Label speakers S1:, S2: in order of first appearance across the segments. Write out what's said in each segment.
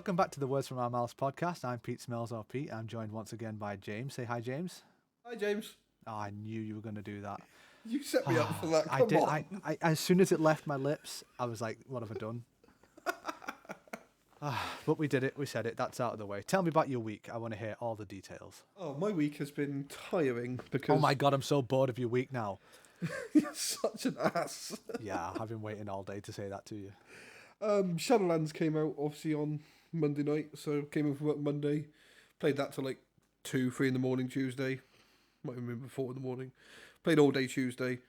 S1: Welcome back to the Words from Our Mouths podcast. I'm Pete Smells or Pete. I'm joined once again by James. Say hi, James.
S2: Hi, James.
S1: Oh, I knew you were going to do that.
S2: You set me up for that.
S1: I
S2: Come
S1: did.
S2: on.
S1: I as soon as it left my lips, I was like, "What have I done?" But we did it. We said it. That's out of the way. Tell me about your week. I want to hear all the details.
S2: Oh, my week has been tiring because
S1: Oh my god, I'm so bored of your week now.
S2: you're such an ass.
S1: Yeah, I've been waiting all day to say that to you.
S2: Shadowlands came out obviously on Monday night, so came in from work Monday. Played that till like 2, 3 in the morning Tuesday. Might have been before in the morning. Played all day Tuesday.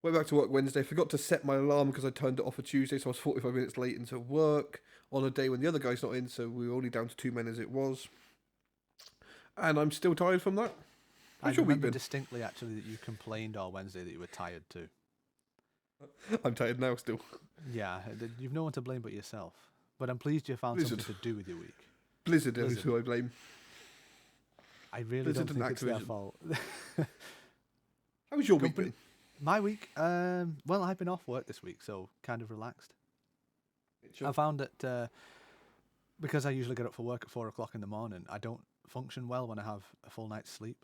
S2: Went back to work Wednesday. Forgot to set my alarm because I turned it off for Tuesday, so I was 45 minutes late into work on a day when the other guy's not in, so we were only down to 2 men as it was. And I'm still tired from that.
S1: I
S2: How's your week
S1: remember
S2: been?
S1: distinctly actually that you complained all Wednesday that you were tired too.
S2: I'm tired now still.
S1: Yeah, you've no one to blame but yourself. But I'm pleased you found
S2: Blizzard.
S1: something to do with your week.
S2: Blizzard is
S1: Blizzard.
S2: who I blame.
S1: I really
S2: Blizzard
S1: don't
S2: and
S1: think it's their
S2: Activision.
S1: fault.
S2: How was your week
S1: Company-
S2: been?
S1: My week, well, I've been off work this week, so kind of relaxed. I found that because I usually get up for work at 4 o'clock in the morning, I don't function well when I have a full night's sleep.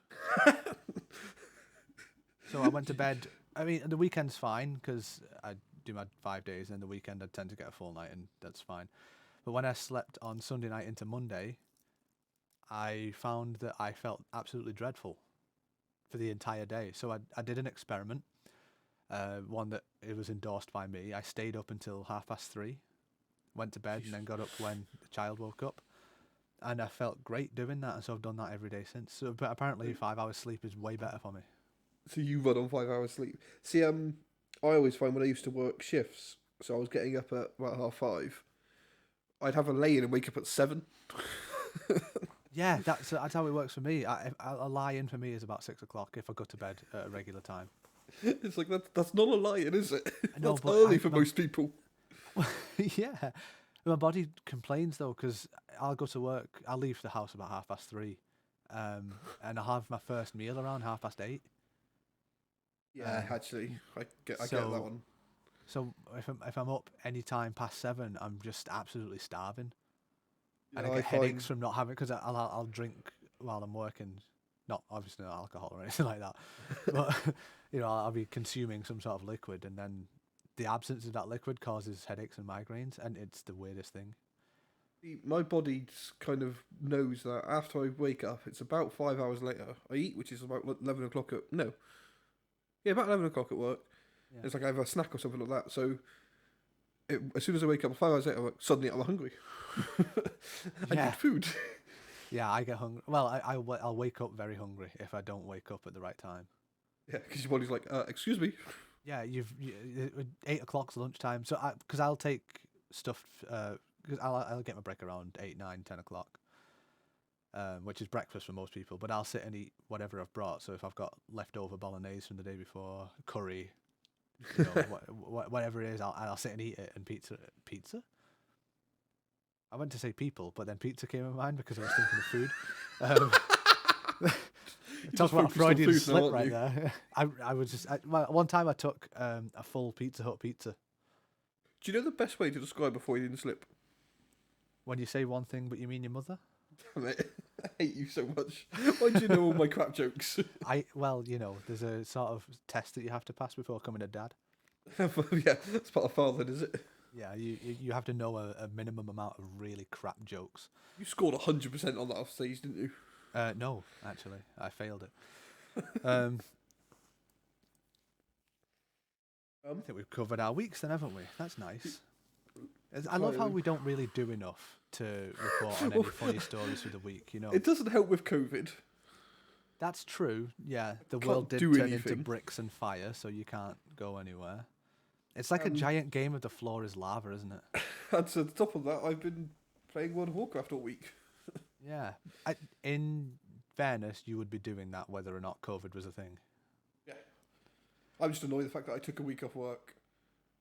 S1: So I went to bed. I mean, the weekend's fine because I do my 5 days, and the weekend I tend to get a full night, and that's fine. But when I slept on Sunday night into Monday, I found that I felt absolutely dreadful for the entire day. So I did an experiment, one that it was endorsed by me. I stayed up until 3:30, went to bed, and then got up when the child woke up. And I felt great doing that, and so I've done that every day since. So, but apparently 5 hours sleep is way better for me.
S2: So you run on 5 hours sleep. See, I always find when I used to work shifts, so I was getting up at about 5:30. I'd have a lay in and wake up at 7.
S1: Yeah, that's how it works for me. A lie-in for me is about 6 o'clock if I go to bed at a regular time.
S2: It's like that's not a lie-in, is it?
S1: know,
S2: That's
S1: but
S2: early
S1: I-
S2: for
S1: my-
S2: most people.
S1: Yeah. My body complains though because I'll go to work. I'll leave the house about 3:30, and I'll have my first meal around 8:30.
S2: Yeah, actually, I get that
S1: so-
S2: one.
S1: So if I'm up any time past 7, I'm just absolutely starving, and
S2: Yeah,
S1: I get
S2: find-
S1: headaches from not having because I'll drink while I'm working. Not obviously not alcohol or anything like that, but I'll be consuming some sort of liquid, and then the absence of that liquid causes headaches and migraines, and it's the weirdest thing.
S2: My body kind of knows that after I wake up, it's about 5 hours later. I eat, which is about 11 o'clock at about 11 o'clock at work.
S1: Yeah.
S2: It's like I have a snack or something like that. So as soon as I wake up 5 hours later, suddenly I'm hungry. I
S1: Yeah.
S2: need food.
S1: Yeah, I get hungry. Well, I'll wake up very hungry if I don't wake up at the right time.
S2: Yeah, because your body's like, excuse me.
S1: Yeah, 8 o'clock's lunchtime. So because I'll take stuff because I'll get my break around 8, 9, 10 o'clock, which is breakfast for most people. But I'll sit and eat whatever I've brought. So if I've got leftover bolognese from the day before, curry, whatever it is, I'll sit and eat it. And pizza. I went to say people, but then pizza came in mind because I was thinking of food. Talk
S2: just
S1: about a
S2: focused on
S1: Freudian
S2: food now,
S1: slip
S2: aren't
S1: right
S2: you?
S1: there. I was just one time I took a full Pizza Hut pizza.
S2: Do you know the best way to describe a Freudian slip?
S1: When you say one thing but you mean your mother,
S2: Damn it. I hate you so much. Why do you know all my crap jokes?
S1: there's a sort of test that you have to pass before becoming a dad.
S2: Yeah, that's part of fatherhood, is it?
S1: Yeah, you have to know a minimum amount of really crap jokes.
S2: You scored 100% on that off stage, didn't you?
S1: No, actually, I failed it. I think we've covered our weeks then, haven't we? That's nice. I love how we don't really do enough to report on any funny stories for the week,
S2: It doesn't help with COVID.
S1: That's true. Yeah, the
S2: Can't
S1: world did
S2: do
S1: turn into
S2: anything.
S1: bricks and fire, so you can't go anywhere. It's like a giant game of the floor is lava, isn't it?
S2: And to the top of that, I've been playing World of Warcraft all week.
S1: Yeah. In fairness, you would be doing that whether or not COVID was a thing.
S2: Yeah. I'm just annoyed the fact that I took a week off work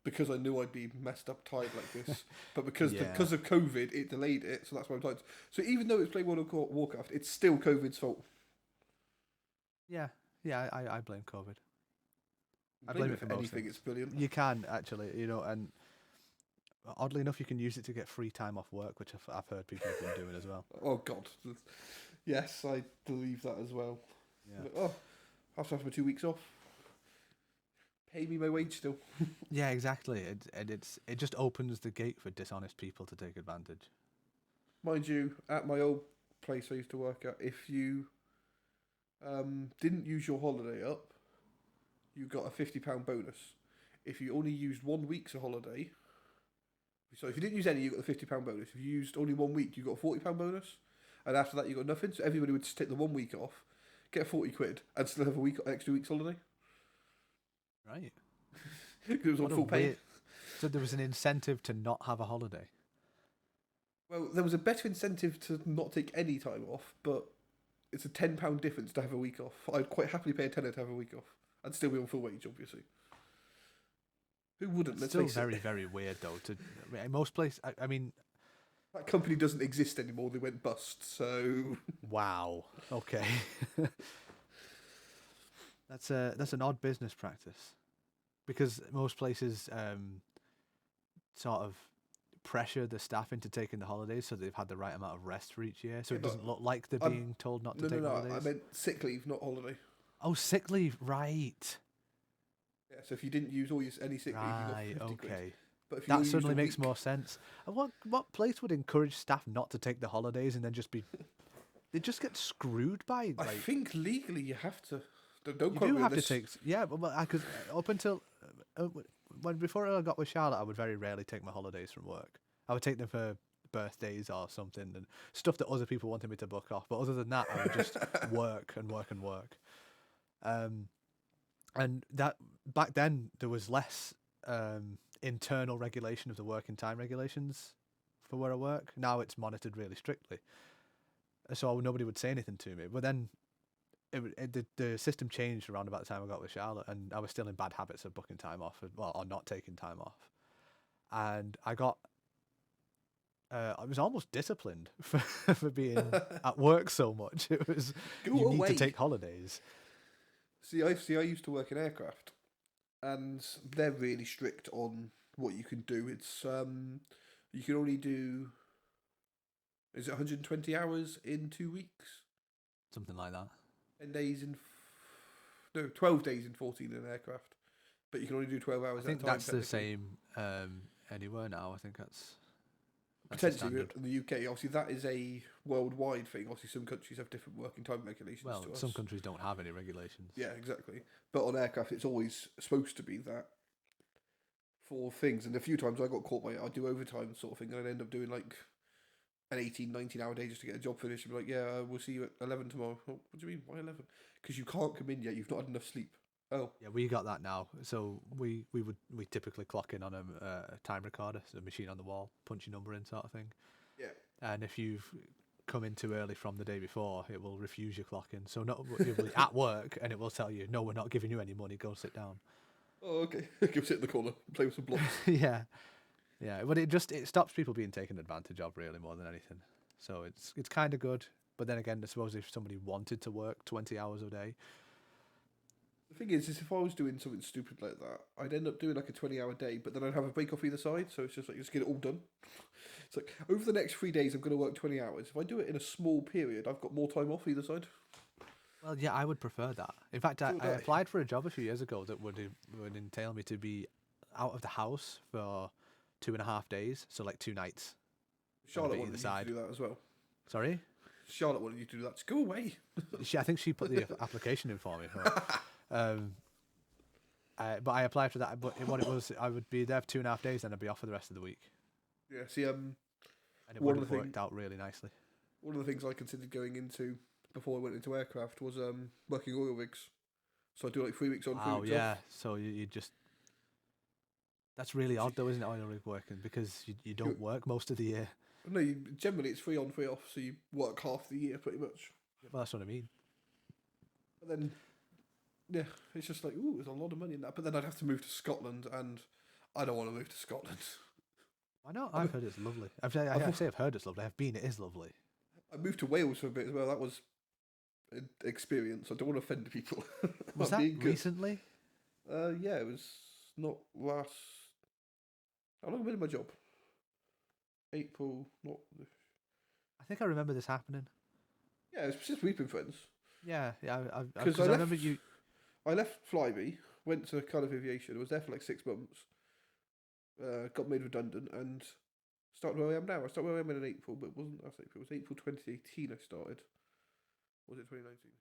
S2: because I knew I'd be messed up tired like this. But because
S1: Yeah.
S2: because of COVID, it delayed it, so that's why I'm tired. So even though it's playing World of Warcraft, it's still COVID's fault.
S1: Yeah. Yeah, I blame COVID. I
S2: Blame
S1: blame
S2: it
S1: it for
S2: for
S1: most
S2: anything,
S1: things.
S2: it's brilliant.
S1: You can, actually, and Oddly enough, you can use it to get free time off work, which I've heard people have been doing as well.
S2: Oh God, yes, I believe that as well.
S1: Yeah.
S2: Like, oh, I have to have my 2 weeks off. Pay me my wage still.
S1: Yeah, exactly. It just opens the gate for dishonest people to take advantage.
S2: Mind you, at my old place I used to work at, if you didn't use your holiday up, you got a £50 bonus. If you only used 1 week's holiday, so if you didn't use any, you got the £50 bonus. If you used only 1 week, you got a £40 bonus, and after that you got nothing. So everybody would just take the 1 week off, get 40 quid, and still have extra week's holiday.
S1: Right.
S2: Because it was on
S1: What a
S2: full pay.
S1: weird- So there was an incentive to not have a holiday.
S2: Well, there was a better incentive to not take any time off, but it's a £10 difference to have a week off. I'd quite happily pay a tenner to have a week off. I'd still be on full wage, obviously. Who wouldn't? Let's
S1: Still
S2: face
S1: very,
S2: it.
S1: very weird though. In most places, I mean,
S2: That company doesn't exist anymore. They went bust. So
S1: wow. Okay. That's an odd business practice, because most places sort of pressure the staff into taking the holidays so they've had the right amount of rest for each year. So
S2: Yeah,
S1: it
S2: but
S1: doesn't look like they're
S2: I'm-
S1: being told not to
S2: no,
S1: take holidays.
S2: I meant sick leave, not holiday.
S1: Oh, sick leave, right?
S2: Yeah. So if you didn't use any sick leave,
S1: Right.
S2: you got 50 quid.
S1: Okay.
S2: But if you
S1: That
S2: only used
S1: suddenly
S2: a
S1: makes
S2: week-
S1: more sense. And what place would encourage staff not to take the holidays and then just be? They just get screwed by.
S2: I
S1: Like,
S2: think legally you have to. Don't
S1: you
S2: quote
S1: do
S2: me on
S1: have to
S2: this.
S1: take. Yeah, but I could up until before I got with Charlotte, I would very rarely take my holidays from work. I would take them for birthdays or something and stuff that other people wanted me to book off. But other than that, I would just work and work and work. And that back then there was less internal regulation of the working time regulations for where I work. Now it's monitored really strictly, so nobody would say anything to me. But then the system changed around about the time I got with Charlotte, and I was still in bad habits of booking time off, or not taking time off. And I was almost disciplined for being at work so much. It was
S2: Go
S1: you need
S2: away.
S1: to take holidays.
S2: See, I used to work in aircraft, and they're really strict on what you can do. It's you can only do. Is it 120 hours in 2 weeks?
S1: Something like that.
S2: 10 days in. No, 12 days in 14 in aircraft, but you can only do 12 hours.
S1: I think
S2: at a time,
S1: that's the
S2: technically.
S1: same anywhere now. I think that's the
S2: Potentially
S1: standard.
S2: in the UK. Obviously, that is a worldwide thing. Obviously, some countries have different working time regulations.
S1: Well,
S2: to us.
S1: some countries don't have any regulations.
S2: Yeah, exactly. But on aircraft, it's always supposed to be that for things. And a few times I got caught by it. I'd do overtime sort of thing, and I'd end up doing like an 18, 19-hour day just to get a job finished. And be like, yeah, we'll see you at 11 tomorrow. Oh, what do you mean? Why 11? Because you can't come in yet. You've not had enough sleep. Oh,
S1: Yeah, we got that now. So we typically clock in on a time recorder, so a machine on the wall, punch your number in, sort of thing.
S2: yeah.
S1: And if you've come in too early from the day before, it will refuse your clock in. So not you'll be at work, and it will tell you, no, we're not giving you any money. Go sit down.
S2: Oh, okay. Go sit in the corner, play with some blocks.
S1: Yeah, yeah. But it stops people being taken advantage of really more than anything. So it's kind of good. But then again, I suppose if somebody wanted to work 20 hours a day,
S2: The thing is if I was doing something stupid like that, I'd end up doing like a 20-hour day, but then I'd have a break off either side. So it's just like, just get it all done. It's like, over the next 3 days, I'm going to work 20 hours. If I do it in a small period, I've got more time off either side.
S1: well, yeah, I would prefer that. In fact,
S2: So
S1: I
S2: would I.
S1: applied for a job a few years ago that would entail me to be out of the house for 2.5 days, so like 2 nights.
S2: Charlotte
S1: bit
S2: wanted
S1: either
S2: you
S1: side.
S2: to do that as well.
S1: Sorry,
S2: Charlotte wanted you to do that. Just go away.
S1: I think she put the application in for me. But I applied for that. But what it was, I would be there for 2.5 days, then I'd be off for the rest of the week,
S2: Yeah, see,
S1: and it
S2: One
S1: would
S2: of
S1: have
S2: the
S1: worked out really nicely.
S2: one of the things I considered going into before I went into aircraft was working oil rigs. So I do like 3 weeks on, 3
S1: Oh
S2: weeks
S1: yeah,
S2: off.
S1: so you just. That's really odd though, isn't it, oil rig working? Because you don't work most of the year.
S2: No, generally it's 3 on, 3 off, so you work half the year pretty much.
S1: Well, that's what I mean.
S2: But then, yeah, it's just like, ooh, there's a lot of money in that. But then I'd have to move to Scotland, and I don't want to move to Scotland.
S1: Why not? I've heard it's lovely. I say I've heard it's lovely. I've been. It is lovely.
S2: I moved to Wales for a bit as well. That was an experience. I don't want to offend people.
S1: Was
S2: I'm
S1: that
S2: being good.
S1: recently?
S2: Yeah, it was not last. How long have I been in my job? April, not.
S1: I think I remember this happening.
S2: Yeah, it's since we've been friends.
S1: Yeah, yeah.
S2: Because
S1: Because I remember you.
S2: I left Flybe, went to Cardiff Aviation, was there for like 6 months, got made redundant, and started where I am now. I started where I am in April, but it wasn't last April. It was April 2018 I started. Or was it 2019?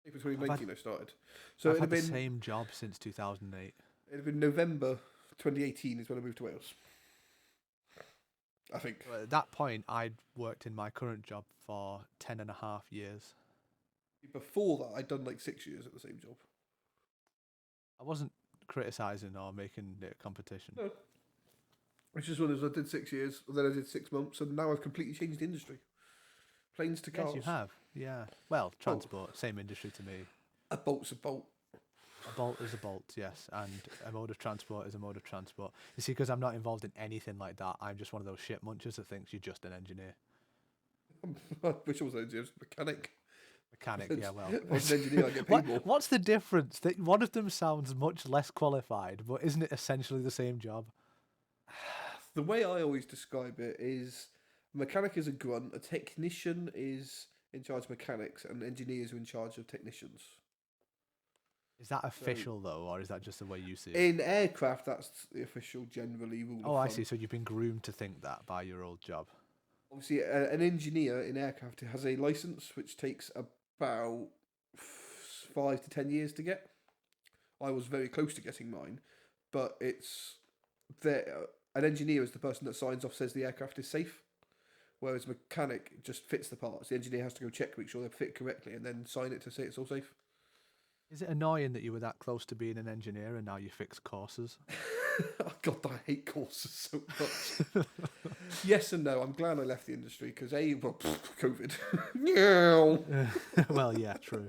S2: April 2019 I started. So
S1: I've
S2: it'd
S1: had
S2: have
S1: the
S2: been
S1: same job since 2008.
S2: it'd have been November 2018 is when I moved to Wales. I think.
S1: Well, at that point, I'd worked in my current job for 10.5 years.
S2: Before that, I'd done like 6 years at the same job.
S1: I wasn't criticising or making it a competition.
S2: No. It's just one of those, I did 6 years, and then I did 6 months, and now I've completely changed the industry. Planes to cars.
S1: Yes, you have. Yeah. Well, transport, same industry to me.
S2: A bolt's a bolt.
S1: A bolt is a bolt, yes, and a mode of transport is a mode of transport. You see, because I'm not involved in anything like that, I'm just one of those shit munchers that thinks you're just an engineer.
S2: Which was an engineer, mechanic.
S1: Mechanic, yeah, well.
S2: I was an engineer, I get paid more.
S1: What's the difference? One of them sounds much less qualified, but isn't it essentially the same job?
S2: The way I always describe it is a mechanic is a grunt, a technician is in charge of mechanics, and engineers are in charge of technicians.
S1: Is that official, though, or is that just the way you see it?
S2: In aircraft, that's the official generally rule
S1: Oh,
S2: of
S1: I
S2: thumb.
S1: see. So you've been groomed to think that by your old job.
S2: Obviously, an engineer in aircraft has a license which takes about 5 to 10 years to get. I was very close to getting mine, but it's there. An engineer is the person that signs off, says the aircraft is safe, whereas a mechanic just fits the parts. The engineer has to go check, make sure they fit correctly, and then sign it to say it's all safe.
S1: Is it annoying that you were that close to being an engineer and now you fix courses?
S2: Oh, God, I hate courses so much. Yes and no. I'm glad I left the industry because COVID.
S1: Well, yeah, true.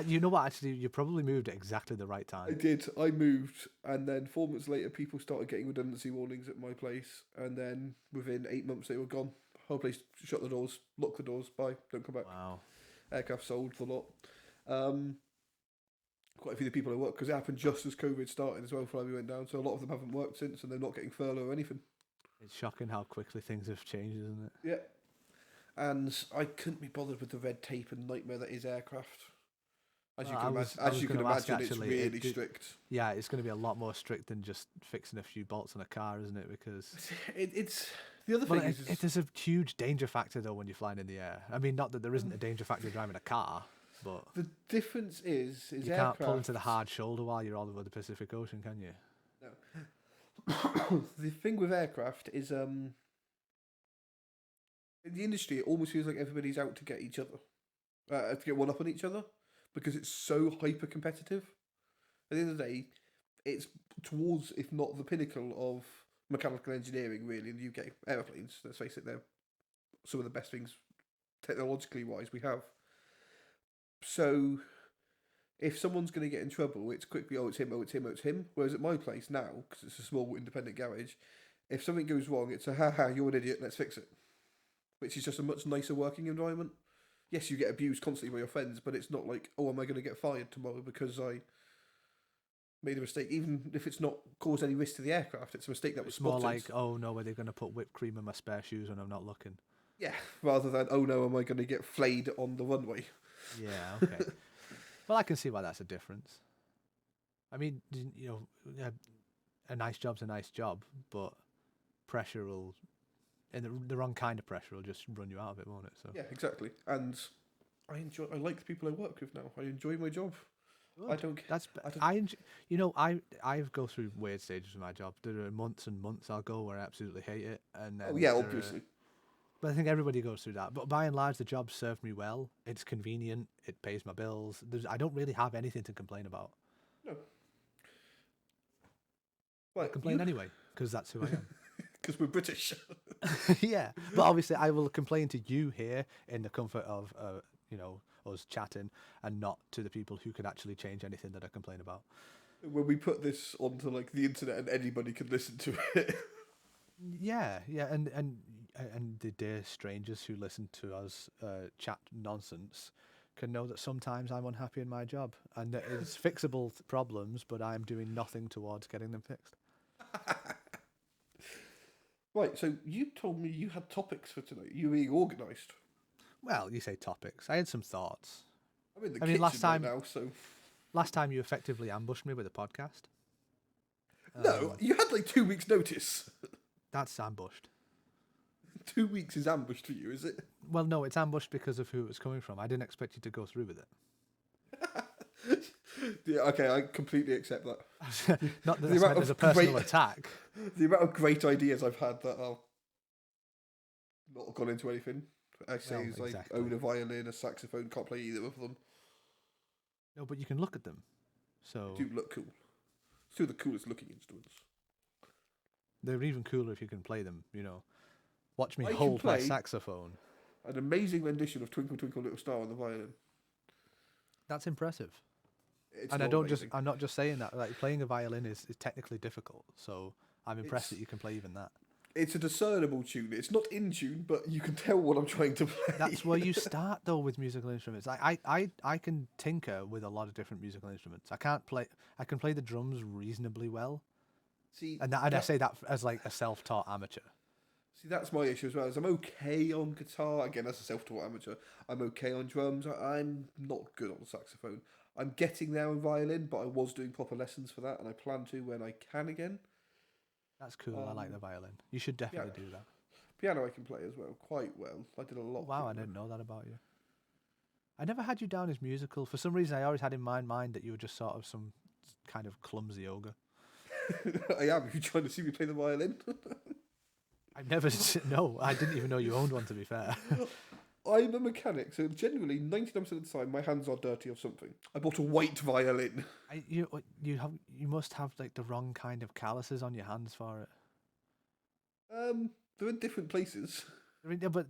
S1: You know what? Actually, you probably moved at exactly the right
S2: I
S1: time.
S2: did. I moved, and then 4 months later, people started getting redundancy warnings at my place, and then within 8 months, they were gone. Whole place shut the doors, locked the doors. Bye. Don't come back.
S1: Wow.
S2: Aircraft sold the lot. Quite a few of the people I work because it happened just as COVID started as well. Flybe went down, so a lot of them haven't worked since, and they're not getting furlough or anything.
S1: It's shocking how quickly things have changed, isn't it?
S2: Yeah, and I couldn't be bothered with the red tape and nightmare that is aircraft. As you
S1: Well,
S2: can,
S1: I was
S2: you can
S1: gonna ask,
S2: imagine, it's
S1: actually,
S2: really strict.
S1: Yeah, it's going to be a lot more strict than just fixing a few bolts on a car, isn't it? Because
S2: It's the other
S1: well,
S2: thing is
S1: there's a huge danger factor though when you're flying in the air. I mean, not that there isn't a danger factor driving a car, but
S2: the difference is
S1: you
S2: aircraft,
S1: can't pull into the hard shoulder while you're all over the Pacific Ocean, can you?
S2: No. The thing with aircraft is in the industry, it almost feels like everybody's out to get each other, to get one up on each other, because it's so hyper competitive. At the end of the day, it's towards, if not the pinnacle of mechanical engineering, really, in the UK. Aeroplanes, let's face it, they're some of the best things technologically wise we have. So if someone's going to get in trouble, it's quickly, oh, it's him, oh, it's him, oh, it's him. Whereas at my place now, because it's a small independent garage, if something goes wrong, it's a ha, you're an idiot, let's fix it. Which is just a much nicer working environment. Yes, you get abused constantly by your friends, but it's not like, oh, am I going to get fired tomorrow because I made a mistake? Even if it's not caused any risk to the aircraft, it's a mistake that was
S1: It's more
S2: spotted.
S1: like, oh no, are they going to put whipped cream in my spare shoes when I'm not looking?
S2: Yeah, rather than, oh no, am I going to get flayed on the runway?
S1: Yeah, okay. Well, I can see why that's a difference. I mean, you know, a nice job's a nice job, but pressure will, and the wrong kind of pressure will just run you out of it, won't it? So
S2: Yeah, exactly. And I like the people I work with now. I enjoy my job. I
S1: Good.
S2: don't.
S1: That's
S2: I don't-
S1: I enjoy, you know, I go through weird stages of my job. There are months and months I'll go where I absolutely hate it, and then
S2: Oh yeah,
S1: there are-
S2: obviously.
S1: But I think everybody goes through that. But by and large, the job served me well. It's convenient. It pays my bills. I don't really have anything to complain about.
S2: No.
S1: I
S2: Right,
S1: complain anyway because that's who I am.
S2: because we're British.
S1: Yeah, but obviously I will complain to you here in the comfort of us chatting, and not to the people who can actually change anything that I complain about.
S2: When we put this onto like the internet and anybody can listen to it.
S1: Yeah, and the dear strangers who listen to us chat nonsense can know that sometimes I'm unhappy in my job, and that it's fixable problems, but I'm doing nothing towards getting them fixed.
S2: Right, so you told me you had topics for tonight. You were being organised.
S1: Well, you say topics. I had some thoughts.
S2: I'm in the
S1: I mean,
S2: kitchen
S1: last time-
S2: right now, so...
S1: Last time you effectively ambushed me with a podcast.
S2: No, you had like 2 weeks' notice.
S1: That's ambushed.
S2: 2 weeks is ambushed for you, is it?
S1: Well, no, it's ambushed because of who it was coming from. I didn't expect you to go through with it.
S2: Yeah, okay, I completely accept that.
S1: Not that
S2: The
S1: that's
S2: amount
S1: meant as a
S2: of
S1: personal
S2: great-
S1: attack.
S2: The amount of great ideas I've had that are not gone into anything. I say
S1: Well,
S2: is like
S1: exactly.
S2: own a violin, a saxophone, can't play either of them.
S1: No, but you can look at them. So
S2: Do look cool. Two of the coolest looking instruments.
S1: they're even cooler if you can play them, you know. Watch me
S2: I can
S1: hold my
S2: play-
S1: saxophone.
S2: An amazing rendition of Twinkle Twinkle Little Star on the violin.
S1: That's impressive.
S2: It's
S1: And I
S2: not
S1: don't
S2: amazing.
S1: I'm not just saying that. Like playing a violin is technically difficult. So I'm impressed
S2: It's-
S1: that you can play even that.
S2: It's a discernible tune. It's not in tune, but you can tell what I'm trying to play.
S1: That's where you start though with musical instruments. I can tinker with a lot of different musical instruments. I can play the drums reasonably well.
S2: See,
S1: And I say that as like a self-taught amateur.
S2: See, that's my issue as well. Is I'm okay on guitar. Again, as a self-taught amateur, I'm okay on drums. I'm not good on saxophone. I'm getting there in violin, but I was doing proper lessons for that, and I plan to when I can again.
S1: That's cool. I like the violin. You should definitely do that.
S2: Piano I can play as well, quite well. I did a lot.
S1: Wow, I didn't know that about you. I never had you down as musical. For some reason, I always had in my mind that you were just sort of some kind of clumsy ogre.
S2: I am. If you're trying to see me play the violin,
S1: I never. No, I didn't even know you owned one. To be fair.
S2: I'm a mechanic, so generally 99% of the time my hands are dirty of something. I bought a white violin.
S1: You must have like the wrong kind of calluses on your hands for it.
S2: They're in different places.
S1: I mean, yeah, but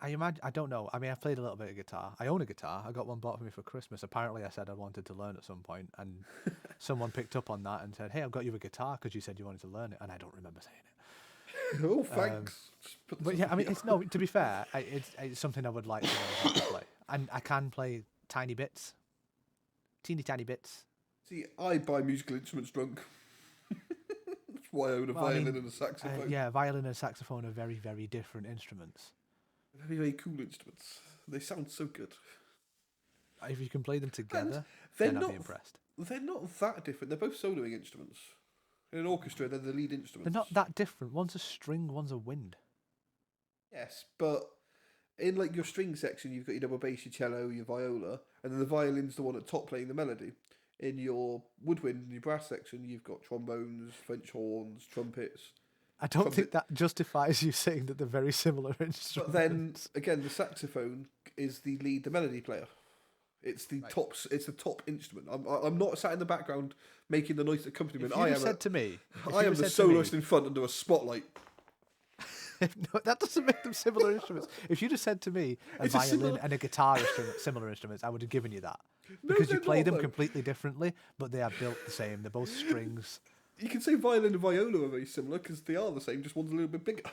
S1: I imagine, I don't know. I mean, I've played a little bit of guitar. I own a guitar. I got one bought for me for Christmas. Apparently, I said I wanted to learn at some point, and someone picked up on that and said, "Hey, I've got you a guitar because you said you wanted to learn it." And I don't remember saying it.
S2: Oh, thanks. Just put
S1: But
S2: this
S1: yeah,
S2: on
S1: I mean,
S2: the-
S1: it's no. To be fair, it's something I would like to learn how to play, and I can play tiny bits, teeny tiny bits.
S2: See, I buy musical instruments drunk. That's why I own a
S1: Well, I
S2: violin
S1: mean,
S2: and a saxophone.
S1: Yeah, violin and saxophone are very, very different instruments.
S2: Very, very cool instruments. They sound so good.
S1: If you can play them together,
S2: They're
S1: then I'd
S2: not.
S1: be impressed.
S2: They're not that different. They're both soloing instruments. In an orchestra, they're the lead instruments.
S1: They're not that different. One's a string, one's a wind.
S2: Yes, but in like your string section, you've got your double bass, your cello, your viola, and then the violin's the one at top playing the melody. In your woodwind and your brass section, you've got trombones, French horns, trumpets.
S1: I don't
S2: From
S1: think that justifies you saying that they're very similar instruments.
S2: But then again, the saxophone is the melody player. It's the
S1: Right.
S2: tops. It's the top instrument. I'm not sat in the background making the noise accompaniment.
S1: if you
S2: I
S1: had
S2: am.
S1: said to me,
S2: I am the soloist in front under a spotlight.
S1: no, that doesn't make them similar instruments. If you'd have said to me a
S2: It's a
S1: violin
S2: similar-
S1: and a guitar instrument, similar instruments, I would have given you that.
S2: No,
S1: Because you
S2: they're
S1: play
S2: not,
S1: them
S2: though.
S1: completely differently, but they are built the same. They're both strings.
S2: You can say violin and viola are very similar because they are the same. Just one's a little bit bigger.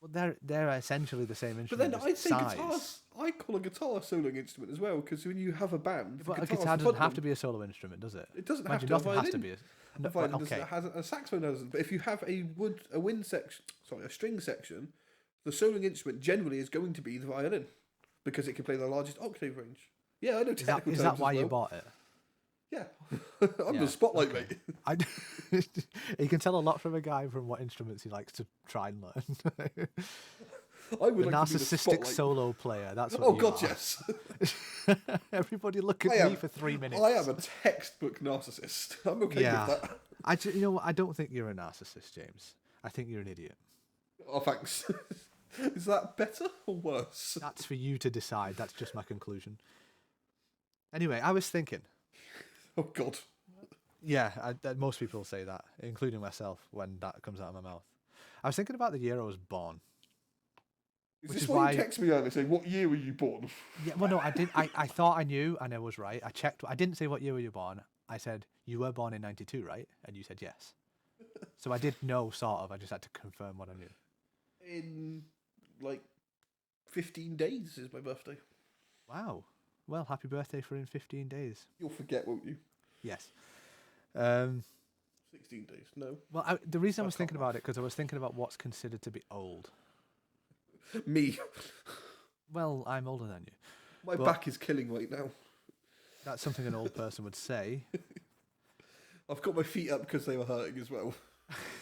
S1: Well, they're essentially the same
S2: But
S1: instrument.
S2: then
S1: just
S2: I'd say
S1: size.
S2: guitars. I call a guitar a soloing instrument as well because when you have a band, the
S1: But a
S2: guitar's
S1: guitar
S2: the
S1: doesn't
S2: front
S1: have
S2: one.
S1: to be a solo instrument, does it?
S2: It doesn't
S1: Mind
S2: have
S1: you,
S2: to. A
S1: nothing has to
S2: violin-
S1: be.
S2: A
S1: No,
S2: violin
S1: okay.
S2: a saxophone doesn't. But if you have a wind section, a string section, the soloing instrument generally is going to be the violin because it can play the largest octave range. Yeah, I know
S1: Is that,
S2: technical
S1: is
S2: terms
S1: that why
S2: as
S1: you
S2: well.
S1: bought it?
S2: Yeah, I'm
S1: Yeah,
S2: the spotlight
S1: okay.
S2: mate.
S1: I, you can tell a lot from a guy from what instruments he likes to try and learn.
S2: I would
S1: The
S2: like to be the
S1: narcissistic
S2: spotlight.
S1: solo player. That's what
S2: Oh
S1: you
S2: God,
S1: are.
S2: yes.
S1: Everybody look at
S2: I
S1: me
S2: am-
S1: for 3 minutes.
S2: I am a textbook narcissist. I'm okay
S1: Yeah.
S2: with that.
S1: You know what? I don't think you're a narcissist, James. I think you're an idiot.
S2: Oh, thanks. Is that better or worse?
S1: That's for you to decide. That's just my conclusion. Anyway, I was thinking.
S2: Oh God.
S1: Yeah, most people say that, including myself, when that comes out of my mouth. I was thinking about the year I was born.
S2: Is
S1: Which
S2: this
S1: is
S2: why you
S1: why-
S2: text me earlier saying, what year were you born?
S1: Yeah, well, no, I did. I thought I knew, and I was right. I checked. I didn't say what year were you born. I said you were born in '92, right? And you said yes. So I did know, sort of. I just had to confirm what I knew.
S2: In like 15 days is my birthday.
S1: Wow. Well, happy birthday for in 15 days.
S2: You'll forget, won't you?
S1: Yes.
S2: 16 16 days. No.
S1: Well, the reason I was
S2: That's
S1: thinking
S2: not
S1: about it because I was thinking about what's considered to be old.
S2: Me.
S1: Well, I'm older than you.
S2: My
S1: But-
S2: back is killing right now.
S1: That's something an old person would say.
S2: I've got my feet up because they were hurting as well.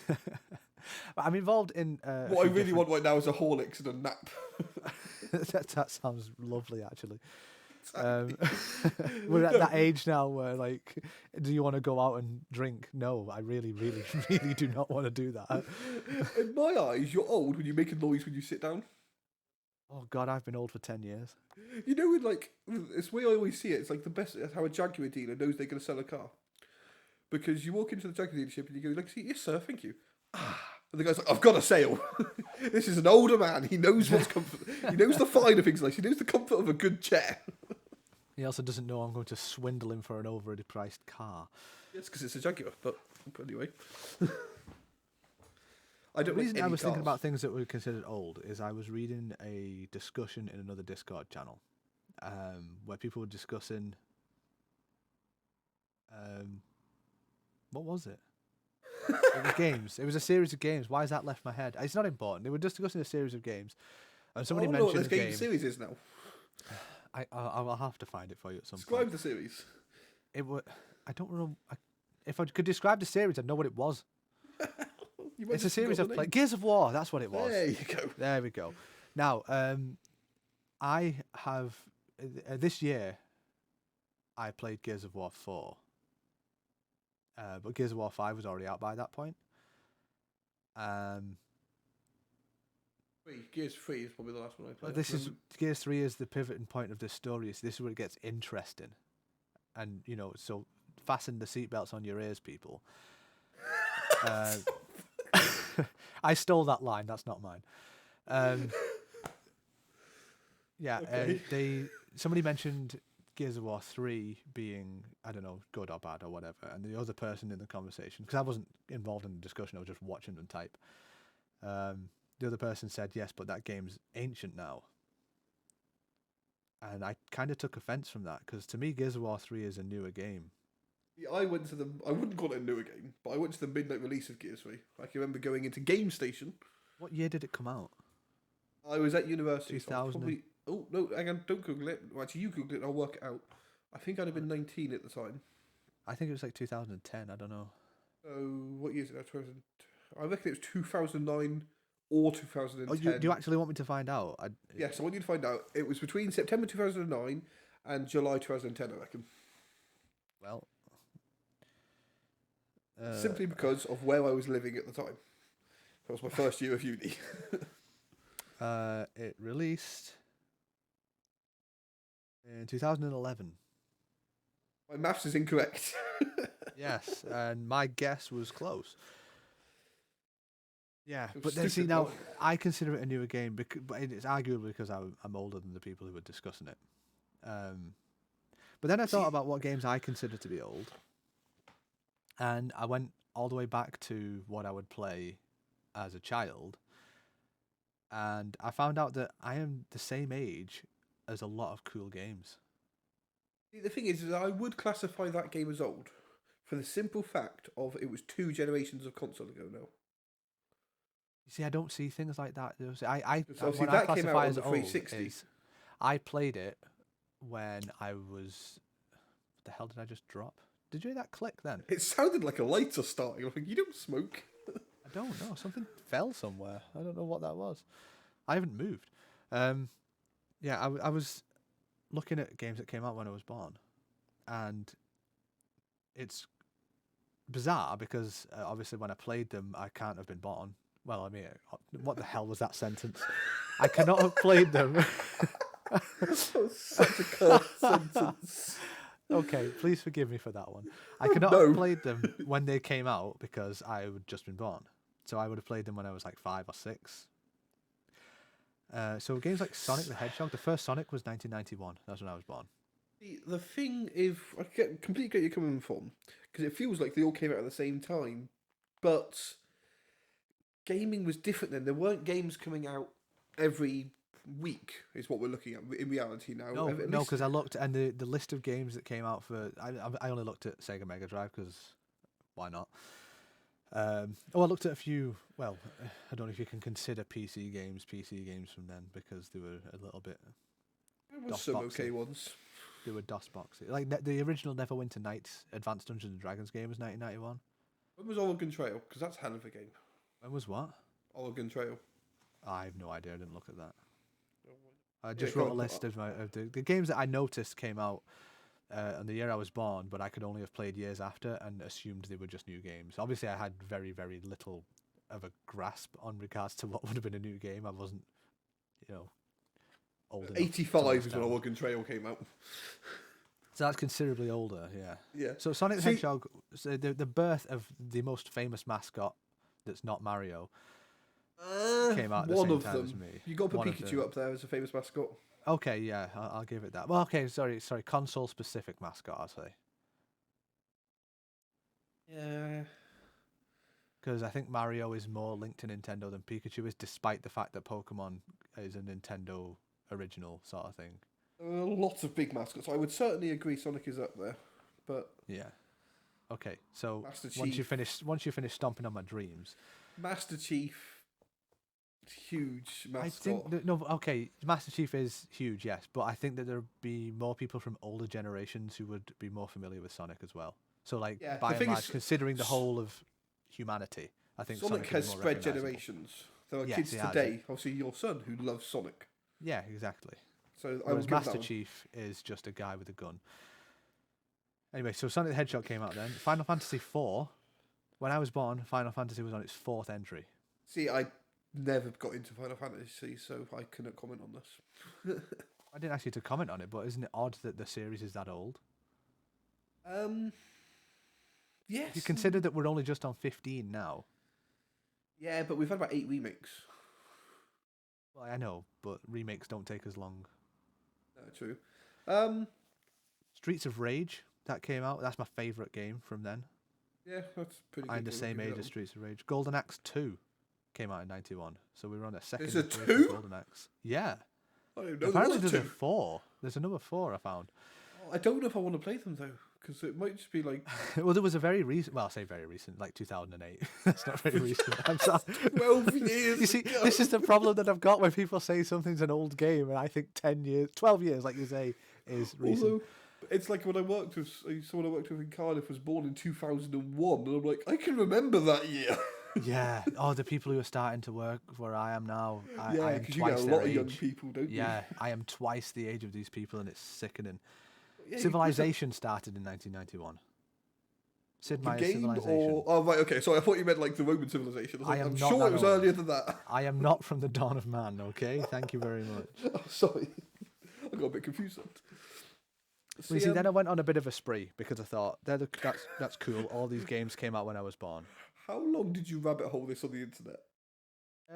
S1: But I'm involved in.
S2: What I really want right now is a Horlicks and a nap.
S1: that sounds lovely, actually. We're at that age now where, like, do you want to go out and drink? No, I really, really, really do not want to do that.
S2: In my eyes, you're old when you make a noise when you sit down.
S1: Oh God, I've been old for 10 years.
S2: You know, in like, it's the way I always see it. It's like the best. That's how a Jaguar dealer knows they're going to sell a car, because you walk into the Jaguar dealership and you go, like, yes, sir, thank you. And the guy's like, I've got a sale. This is an older man. He knows what's comfort. He knows the finer things. Like, he knows the comfort of a good chair.
S1: He also doesn't know I'm going to swindle him for an overpriced car.
S2: Yes, because it's a Jaguar. But anyway, I
S1: The
S2: don't. Like
S1: reason
S2: any
S1: I was thinking
S2: cars.
S1: about things that were considered old is I was reading a discussion in another Discord channel, where people were discussing. What was it? It was games. It was a series of games. Why has that left my head? It's not important. They were just discussing a series of games, and somebody
S2: I don't know what
S1: mentioned
S2: this
S1: a
S2: game
S1: game.
S2: series is now.
S1: I'll have to find it for you at some
S2: Describe
S1: point.
S2: the series.
S1: It was. I don't know. If I could describe the series, I'd know what it was.
S2: You might
S1: It's a
S2: just
S1: series
S2: forgot
S1: of
S2: the
S1: play.
S2: name.
S1: Gears of War. That's what it was.
S2: There you go.
S1: There we go. Now, I have this year. I played Gears of War 4, but Gears of War 5 was already out by that point.
S2: Gears 3 is probably the last one I played.
S1: But this is Gears 3 is the pivoting point of this story. So this is where it gets interesting, and so fasten the seatbelts on your ears, people. I stole that line. That's not mine. Yeah,
S2: Okay.
S1: somebody mentioned Gears of War 3 being, I don't know, good or bad or whatever, and the other person in the conversation, because I wasn't involved in the discussion, I was just watching them type. The other person said, yes, but that game's ancient now. And I kind of took offense from that, because to me, Gears of War 3 is a newer game.
S2: Yeah, I went to I wouldn't call it a newer game, but I went to the midnight release of Gears 3. I can remember going into Game Station.
S1: What year did it come out?
S2: I was at university. So I was
S1: 2000.
S2: probably, oh, no, hang on, don't Google it. Well, actually, you Google it and I'll work it out. I think I'd have been 19 at the time.
S1: I think it was like 2010, I don't know.
S2: Oh, what year is it? 2000, I reckon it was 2009 or 2010.
S1: Oh, do you actually want me to find out?
S2: Yes, I want you to find out. It was between September 2009 and July 2010, I reckon.
S1: Well...
S2: Simply because of where I was living at the time. That was my first year of uni.
S1: It released in 2011.
S2: My maths is incorrect.
S1: Yes, and my guess was close. Yeah,
S2: It was
S1: but then see
S2: stupid,
S1: now,
S2: though.
S1: I consider it a newer game, but it's arguably because I'm older than the people who were discussing it. But then I thought about what games I consider to be old, and I went all the way back to what I would play as a child, and I found out that I am the same age as a lot of cool games.
S2: See, the thing is I would classify that game as old for the simple fact of it was 2 generations of console ago now.
S1: You see, I don't see things like that. I
S2: So obviously
S1: what I
S2: that came out
S1: classify
S2: on
S1: as
S2: the
S1: old
S2: 360.
S1: is I played it when I was. What the hell did I just drop? Did you hear that click then?
S2: It sounded like a lighter starting. I'm like, you don't smoke.
S1: I don't know. Something fell somewhere. I don't know what that was. I haven't moved. Yeah, I was looking at games that came out when I was born, and it's bizarre because obviously when I played them, I can't have been born. Well, I mean, what the hell was that sentence? I cannot have played them.
S2: That was such a cursed sentence.
S1: Okay, please forgive me for that one. I could not
S2: No.
S1: have played them when they came out because I had just been born. So I would have played them when I was like 5 or 6. So games like Sonic the Hedgehog, the first Sonic was 1991. That's when I was born.
S2: The thing is, I completely get you coming from, because it feels like they all came out at the same time, but gaming was different then. There weren't games coming out every week, is what we're looking at in reality now.
S1: No,
S2: At
S1: no,
S2: least-
S1: because I looked and the list of games that came out for I only looked at Sega Mega Drive because why not? I looked at a few. Well, I don't know if you can consider PC games from then because they were a little bit
S2: There was
S1: DOS
S2: some
S1: boxy.
S2: okay ones.
S1: They were DOS boxy. Like the original Neverwinter Nights Advanced Dungeons and Dragons game was 1991.
S2: When was Oregon Trail? Because that's a hell of a game.
S1: When was what?
S2: Oregon Trail.
S1: I have no idea. I didn't look at that. I
S2: Yeah,
S1: just
S2: go
S1: wrote a
S2: on.
S1: list of the games that I noticed came out on the year I was born, but I could only have played years after and assumed they were just new games. Obviously, I had very, very little of a grasp on regards to what would have been a new game. I wasn't, old enough. to
S2: 85 is when
S1: understand.
S2: Oregon Trail came out.
S1: So that's considerably older, yeah.
S2: Yeah.
S1: So Sonic the
S2: See-
S1: Hedgehog, so the birth of the most famous mascot that's not Mario came out at the
S2: one
S1: same
S2: of
S1: time as
S2: them.
S1: me.
S2: You got to put
S1: One of
S2: Pikachu
S1: them.
S2: up there as a famous mascot.
S1: Okay, yeah, I'll give it that. Well, okay, sorry, console-specific mascot, I'll say.
S2: Yeah.
S1: Because I think Mario is more linked to Nintendo than Pikachu is, despite the fact that Pokemon is a Nintendo original sort of thing.
S2: Lots of big mascots. I would certainly agree Sonic is up there. But
S1: Yeah. Okay, so
S2: Master
S1: once you
S2: Chief.
S1: finish stomping on my dreams,
S2: Master Chief, huge mascot.
S1: I think that, no, okay, Master Chief is huge, yes, but I think that there'd be more people from older generations who would be more familiar with Sonic as well. So, like,
S2: Yeah,
S1: by
S2: the
S1: and
S2: thing
S1: large,
S2: is,
S1: considering the whole of humanity, I think
S2: Sonic
S1: is
S2: has
S1: more
S2: spread
S1: recognisable.
S2: generations. There are
S1: Yes,
S2: kids
S1: it has.
S2: today, obviously your son, who loves Sonic.
S1: Yeah, exactly.
S2: So I would
S1: Whereas
S2: give that
S1: Master
S2: one.
S1: Chief is just a guy with a gun. Anyway, so Sonic the Hedgehog came out then. Final Fantasy IV. When I was born, Final Fantasy was on its 4th entry.
S2: See, I never got into Final Fantasy, so I couldn't comment on this.
S1: I didn't ask you to comment on it, but isn't it odd that the series is that old?
S2: Yes.
S1: If you consider that we're only just on 15 now.
S2: Yeah, but we've had about 8 remakes.
S1: Well, I know, but remakes don't take as long.
S2: No, true.
S1: Streets of Rage, that came out. That's my favourite game from then.
S2: Yeah, that's pretty good.
S1: I'm the
S2: game, I'll
S1: same
S2: give you
S1: age
S2: that
S1: as Streets of Rage. Golden Axe 2 came out in 91. So we were on a second
S2: There's a
S1: iteration of
S2: 2?
S1: Golden Axe. Yeah.
S2: one. I don't know.
S1: Apparently
S2: there was
S1: there's
S2: a
S1: a
S2: 2.
S1: 4. There's a number 4 I found.
S2: I don't know if I want to play them though, because it might just be like
S1: Well, there was a very recent. Well, I say very recent, like 2008. That's not very recent. I'm sorry.
S2: 12 years.
S1: You see,
S2: ago.
S1: this is the problem that I've got when people say something's an old game, and I think 10 years, 12 years, like you say, is recent.
S2: Although, it's like when I worked with someone I worked with in Cardiff was born in 2001, and I'm like, I can remember that year.
S1: Yeah. Oh, the people who are starting to work where I am now. I
S2: Yeah,
S1: am
S2: because you get
S1: twice
S2: a
S1: their
S2: lot of young
S1: age.
S2: people, don't you?
S1: Yeah, I am twice the age of these people, and it's sickening.
S2: Yeah,
S1: Civilization started in 1991. Sid
S2: the
S1: Meier's
S2: game
S1: Civilization.
S2: or oh right, okay. So I thought you meant like the Roman civilization.
S1: I am
S2: I'm
S1: not
S2: sure
S1: that
S2: it was
S1: old.
S2: earlier than that.
S1: I am not from the dawn of man. Okay, thank you very much.
S2: Oh, sorry, I got a bit confused.
S1: Well, you see, then I went on a bit of a spree because I thought that's cool. All these games came out when I was born.
S2: how long did you rabbit hole this on the internet?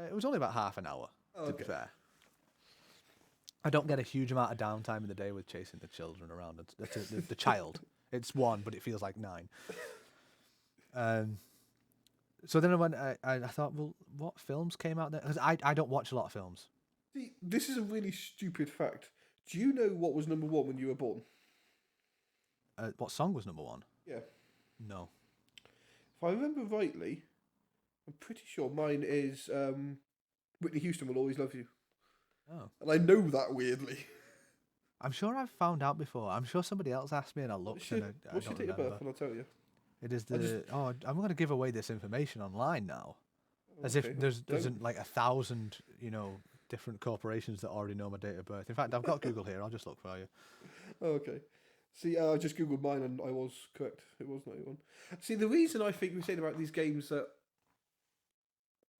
S1: It was only about half an hour,
S2: Oh,
S1: to be fair. I don't get a huge amount of downtime in the day with chasing the children around. The child. It's 1, but it feels like 9. So then I went. I thought, well, what films came out there? Because I don't watch a lot of films.
S2: See, this is a really stupid fact. Do you know what was number 1 when you were born?
S1: What song was number 1?
S2: Yeah.
S1: No.
S2: If I remember rightly, I'm pretty sure mine is Whitney Houston Will Always Love You.
S1: Oh.
S2: And I know that weirdly.
S1: I'm sure I've found out before. I'm sure somebody else asked me and I looked
S2: What's your,
S1: and I
S2: what's your
S1: don't
S2: date of
S1: remember.
S2: birth? And I'll tell you.
S1: It is
S2: I just-
S1: the. Oh, I'm going to give away this information online now. As
S2: Okay.
S1: if there's
S2: Don't.
S1: isn't like 1,000, different corporations that already know my date of birth. In fact, I've got Google here. I'll just look for you.
S2: Oh, okay. See, I just googled mine and I was correct. It was 91. See, the reason I think we're saying about these games that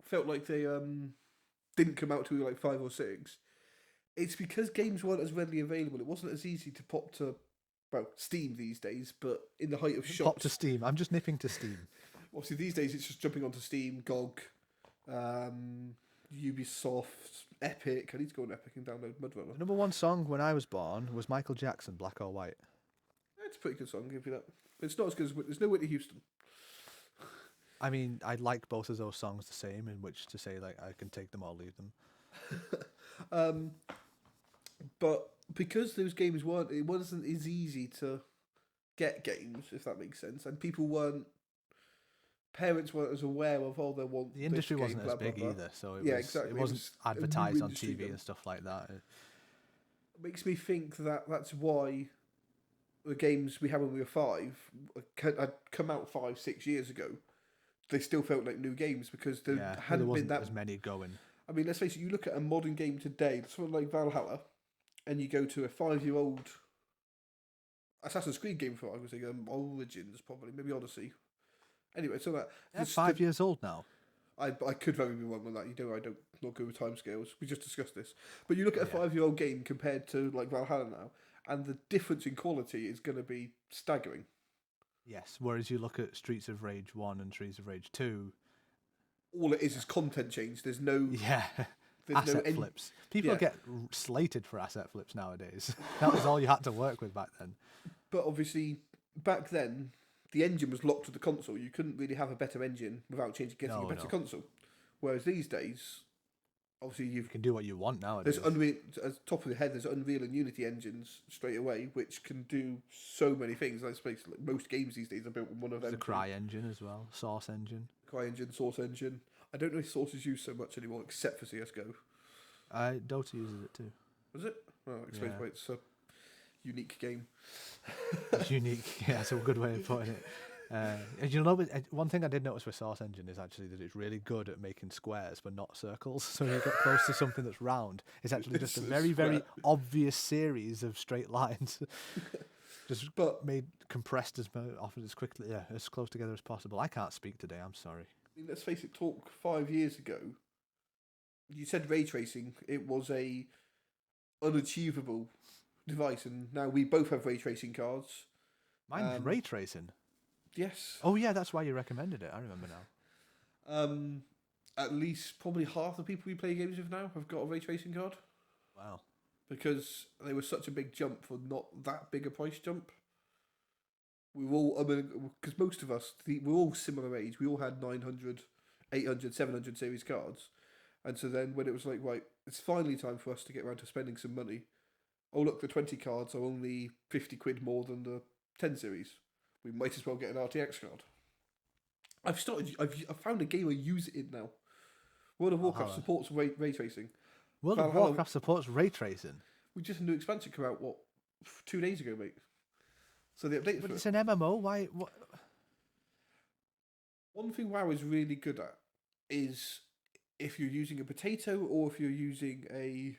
S2: felt like they didn't come out till like 5 or 6, it's because games weren't as readily available. It wasn't as easy to pop to, well, Steam these days, but in the height of shops.
S1: Pop to Steam. I'm just nipping to Steam.
S2: Obviously, these days it's just jumping onto Steam, GOG, Ubisoft, Epic. I need to go on Epic and download
S1: The
S2: Mudrunner.
S1: number 1 song when I was born was Michael Jackson, Black or White.
S2: It's a pretty good song, I'll give you that. It's not as good as there's no Whitney Houston.
S1: I mean, I like both of those songs the same, in which to say, like, I can take them or leave them.
S2: But because those games weren't, it wasn't as easy to get games, if that makes sense, and people weren't parents weren't as aware of they want
S1: The industry
S2: this
S1: wasn't
S2: game,
S1: as
S2: blah, blah,
S1: big
S2: blah.
S1: either, so
S2: Yeah,
S1: it
S2: exactly. It
S1: wasn't
S2: was a new
S1: advertised on
S2: industry
S1: TV
S2: then.
S1: and stuff like that.
S2: Makes me think that that's why the games we had when we were 5 had come out 5, 6 years ago. They still felt like new games because there
S1: Yeah, there
S2: hadn't been
S1: wasn't
S2: that.
S1: as many going.
S2: I mean, let's face it. You look at a modern game today, something like Valhalla, and you go to a 5-year-old Assassin's Creed game for argument's sake, Origins probably, maybe Odyssey. Anyway, so that
S1: It's 5 years old now.
S2: I could very be wrong on that. You know, I don't not good with timescales. We just discussed this, but you look at a
S1: Yeah.
S2: 5-year-old game compared to like Valhalla now, and the difference in quality is going to be staggering.
S1: Yes, whereas you look at Streets of Rage 1 and Streets of Rage 2,
S2: All it is content change. There's no
S1: yeah,
S2: there's
S1: asset flips. People
S2: yeah.
S1: get slated for asset flips nowadays. That was all you had to work with back then.
S2: But obviously, back then, the engine was locked to the console. You couldn't really have a better engine without getting a better console. Whereas these days, obviously,
S1: You can do what you want nowadays.
S2: there's Unreal, as top of the head, there's Unreal and Unity engines straight away, which can do so many things. I suppose like most games these days are built on one of them.
S1: The Cry engine as well, Source engine.
S2: Cry engine, Source engine. I don't know if Source is used so much anymore, except for CS:GO.
S1: Dota uses it too.
S2: Was it? Well, that explains
S1: Yeah.
S2: why it's a unique game.
S1: It's unique. Yeah, that's a good way of putting it. And you know, one thing I did notice with Source Engine is actually that it's really good at making squares, but not circles. So when you get close to something that's round, it's actually just a
S2: It's a
S1: very, very
S2: square.
S1: obvious series of straight lines, just
S2: But
S1: made compressed often as quickly, as close together as possible. I can't speak today. I'm sorry.
S2: I mean, let's face it, talk 5 years ago, you said ray tracing, it was a unachievable device, and now we both have ray tracing cards.
S1: Mine's ray tracing.
S2: Yes.
S1: Oh yeah, that's why you recommended it. I remember now.
S2: At least probably half the people we play games with now have got a ray tracing card
S1: Wow.
S2: because they were such a big jump for not that big a price jump. We were all, because most of us, we're all similar age. We all had 900, 800, 700 series cards. And so then when it was like, right, it's finally time for us to get around to spending some money. Oh, look, the 20 cards are only 50 quid more than the 10 series. We might as well get an RTX card. I've found a game I use it in now. World of Warcraft
S1: Valhalla.
S2: supports ray tracing.
S1: World of
S2: Valhalla-
S1: Warcraft supports ray tracing,
S2: We just had a new expansion come out, 2 days ago, mate. So the update
S1: but
S2: for
S1: it's an MMO. Why? What?
S2: one thing WoW is really good at is if you're using a potato or if you're using a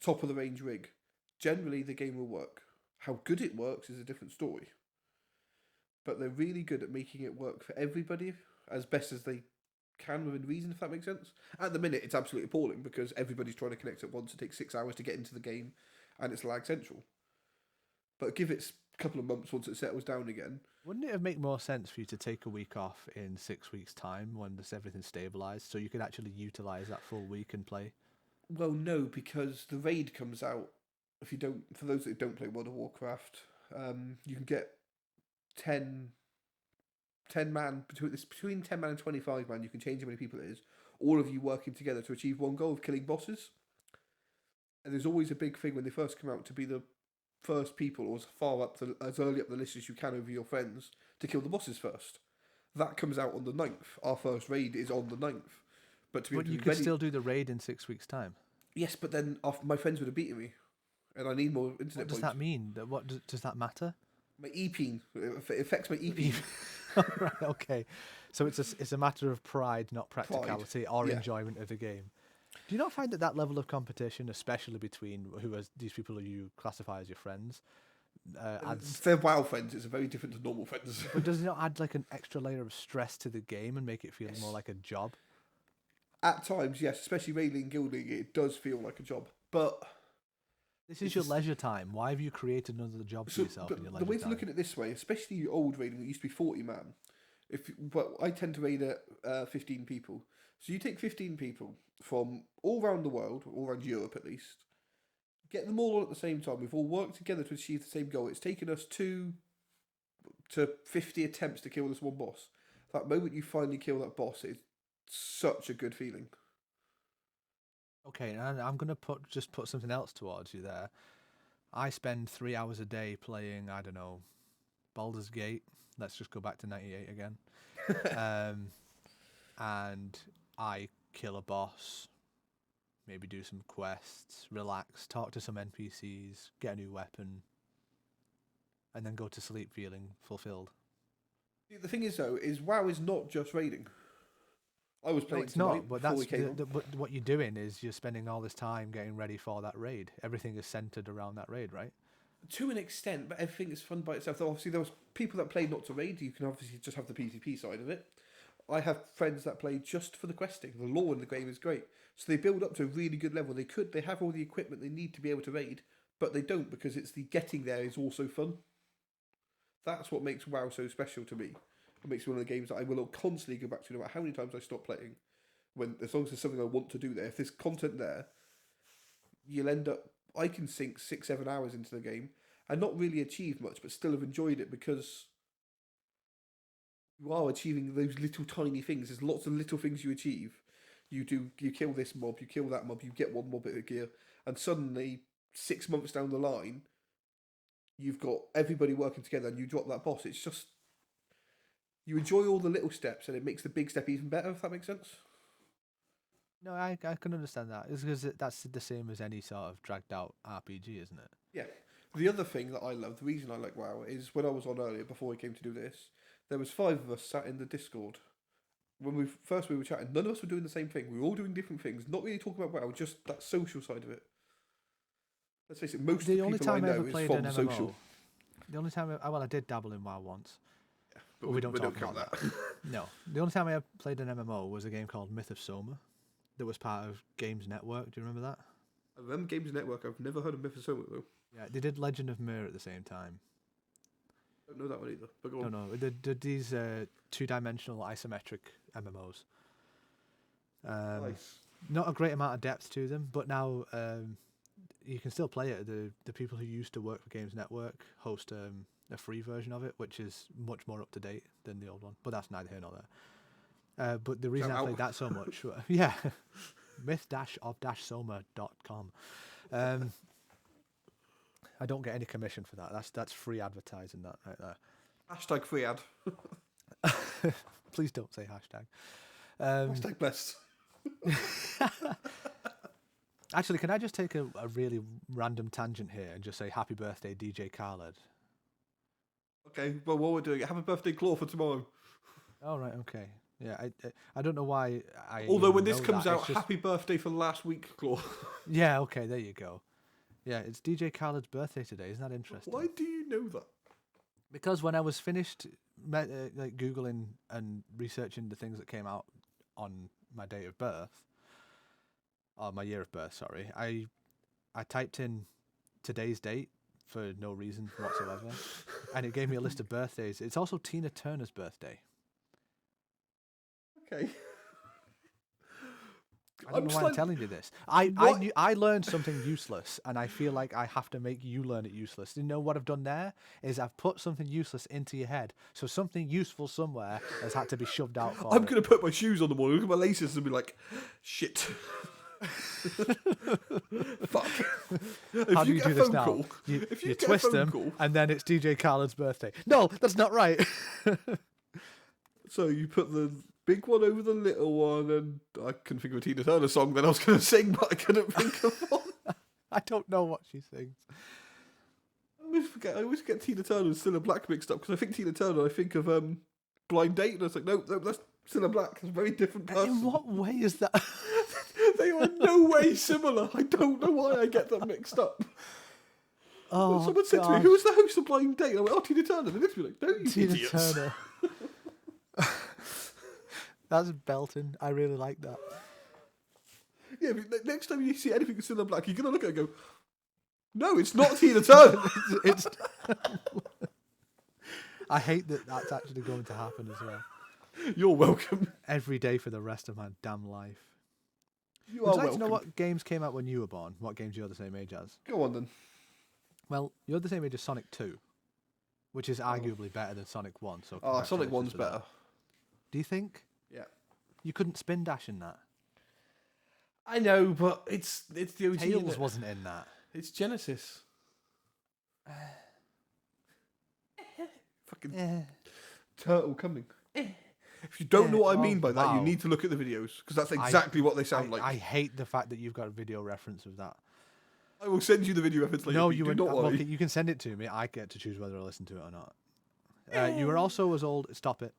S2: top of the range rig, generally the game will work. How good it works is a different story. But they're really good at making it work for everybody as best as they can within reason, if that makes sense. At the minute, it's absolutely appalling because everybody's trying to connect at once. It takes 6 hours to get into the game and it's lag central. But give it a couple of months once it settles down again.
S1: Wouldn't it make more sense for you to take a week off in 6 weeks' time when everything's stabilised, so you could actually utilise that full week and play?
S2: Well, no, because the raid comes out. If you don't, for those that don't play World of Warcraft, you can get 10 man between 10 man and 25 man. You can change how many people it is. All of you working together to achieve one goal of killing bosses. And there's always a big thing when they first come out to be the first people or as early up the list as you can over your friends to kill the bosses first. That comes out on the 9th. Our first raid is on the 9th. But
S1: But you could still do the raid in 6 weeks' time.
S2: Yes, but then my friends would have beaten me, and I need more internet
S1: What does
S2: points.
S1: that mean? What does that matter?
S2: My EP, it affects my EP.
S1: Right, okay. So it's a matter of pride, not practicality or
S2: yeah.
S1: enjoyment of the game. Do you not find that level of competition, especially between these people who you classify as your friends, adds?
S2: If they're WoW friends, it's very different to normal friends.
S1: But does it not add like an extra layer of stress to the game and make it feel more like a job?
S2: At times, yes, especially raiding and guilding, it does feel like a job. But
S1: This is your leisure time. Why have you created another job for yourself in your leisure
S2: the way to
S1: time?
S2: look at it this way, especially old raiding that used to be 40 man, but I tend to raid at 15 people. So you take 15 people from all around the world, all around Europe at least, get them all on at the same time. We've all worked together to achieve the same goal. It's taken us 2 to 50 attempts to kill this one boss. That moment you finally kill that boss is such a good feeling.
S1: Okay, and I'm gonna put something else towards you there. I spend 3 hours a day playing, I don't know, Baldur's Gate. Let's just go back to 98 again. And I kill a boss, maybe do some quests, relax, talk to some NPCs, get a new weapon, and then go to sleep feeling fulfilled.
S2: The thing is, though, is WoW is not just raiding. I was
S1: No,
S2: playing
S1: it's
S2: tonight
S1: not. But
S2: before we
S1: that's
S2: came on.
S1: but what you're doing is you're spending all this time getting ready for that raid. Everything is centered around that raid, right?
S2: To an extent, but everything is fun by itself. Though obviously, there was people that played not to raid. You can obviously just have the PvP side of it. I have friends that play just for the questing. The lore in the game is great, so they build up to a really good level. They have all the equipment they need to be able to raid, but they don't because it's the getting there is also fun. That's what makes WoW so special to me. It makes it one of the games that I will constantly go back to no matter how many times I stop playing. When as long as there's something I want to do there, if there's content there, you'll end up. I can sink 6, 7 hours into the game and not really achieve much, but still have enjoyed it because you are achieving those little tiny things. There's lots of little things you achieve. You kill this mob, you kill that mob, you get one mob bit of gear, and suddenly 6 months down the line, you've got everybody working together, and you drop that boss. It's just you enjoy all the little steps, and it makes the big step even better. If that makes sense.
S1: No, I can understand that. It's because that's the same as any sort of dragged out RPG, isn't it?
S2: Yeah. The other thing that I love, the reason I like WoW, is when I was on earlier before we came to do this, there was 5 of us sat in the Discord. When we were chatting, none of us were doing the same thing. We were all doing different things, not really talking about WoW, just that social side of it. Let's face it, most of the
S1: only
S2: people I
S1: time I
S2: know
S1: ever
S2: is
S1: played
S2: from
S1: an
S2: social.
S1: MMO. The only time I did dabble in WoW once.
S2: But
S1: we don't talk
S2: count
S1: about that. No, the only time I ever played an MMO was a game called Myth of Soma, that was part of Games Network. Do you remember that?
S2: I remember Games Network. I've never heard of Myth of Soma though.
S1: Yeah, they did Legend of Mir at the same time.
S2: Don't know that one either. But go on.
S1: No, they did these two-dimensional isometric MMOs.
S2: Nice.
S1: Not a great amount of depth to them, but now you can still play it. The people who used to work for Games Network host a free version of it, which is much more up to date than the old one. But that's neither here nor there. But the reason I played that so much, yeah, myth-of-soma.com. I don't get any commission for that. That's free advertising, that right there.
S2: Hashtag free ad.
S1: Please don't say hashtag.
S2: Hashtag blessed.
S1: Actually, can I just take a really random tangent here and just say happy birthday, DJ Khaled?
S2: Okay, well, what we're doing, happy birthday, Claw, for tomorrow.
S1: Oh, right, okay. Yeah, I don't know why I.
S2: Although
S1: even
S2: when this
S1: know
S2: comes
S1: that.
S2: out,
S1: It's just...
S2: happy birthday for last week, Claw.
S1: Yeah, okay, there you go. Yeah, it's DJ Khaled's birthday today. Isn't that interesting?
S2: Why do you know that?
S1: Because when I was finished like Googling and researching the things that came out on my date of birth, or my year of birth, sorry, I typed in today's date for no reason whatsoever, and it gave me a list of birthdays. It's also Tina Turner's birthday.
S2: Okay.
S1: I don't know why I'm telling you this. I learned something useless, and I feel like I have to make you learn it useless. You know what I've done there is I've put something useless into your head, so something useful somewhere has had to be shoved out for
S2: I'm
S1: it.
S2: going to put my shoes on the morning, look at my laces, and be like, shit. Fuck.
S1: How do you do this now? You twist them, and then it's DJ Khaled's birthday. No, that's not right.
S2: So you put the big one over the little one, and I couldn't think of a Tina Turner song that I was going to sing, but I couldn't think of one.
S1: I don't know what she sings.
S2: I always get Tina Turner and Cilla Black mixed up, because I think Tina Turner, I think of Blind Date, and I was like, no, that's Cilla Black. It's a very different person.
S1: In what way is that?
S2: They are in no way similar. I don't know why I get them mixed up.
S1: Oh,
S2: someone said to me, who was the host of Blind Date? And I went, oh, Tina Turner. And they looked at me like, no, you
S1: Tina
S2: idiots.
S1: Turner. That's belting. I really like that.
S2: Yeah, but next time you see anything with Cilla Black, you're going to look at it and go, no, it's not Tina Turner.
S1: it's I hate that that's actually going to happen as well.
S2: You're welcome.
S1: Every day for the rest of my damn life.
S2: You
S1: Would
S2: are
S1: you like
S2: welcome.
S1: to know what games came out when you were born? What games you're the same age as?
S2: Go on then.
S1: Well, you're the same age as Sonic 2, which is arguably better than Sonic 1. So
S2: Sonic 1's
S1: congratulations for that.
S2: better.
S1: Do you think?
S2: Yeah.
S1: You couldn't spin dash in that.
S2: I know, but it's the OG.
S1: Tails wasn't in that.
S2: It's Genesis. Fucking turtle coming. If you don't know
S1: Yeah,
S2: what I
S1: oh,
S2: mean by that, you
S1: wow.
S2: need to look at the videos because that's exactly what they sound like.
S1: I hate the fact that you've got a video reference of that.
S2: I will send you the video reference later.
S1: No,
S2: Pete,
S1: you
S2: do
S1: wouldn't.
S2: not
S1: Well,
S2: worry.
S1: you can send it to me. I get to choose whether I listen to it or not. You were also as old. Stop it.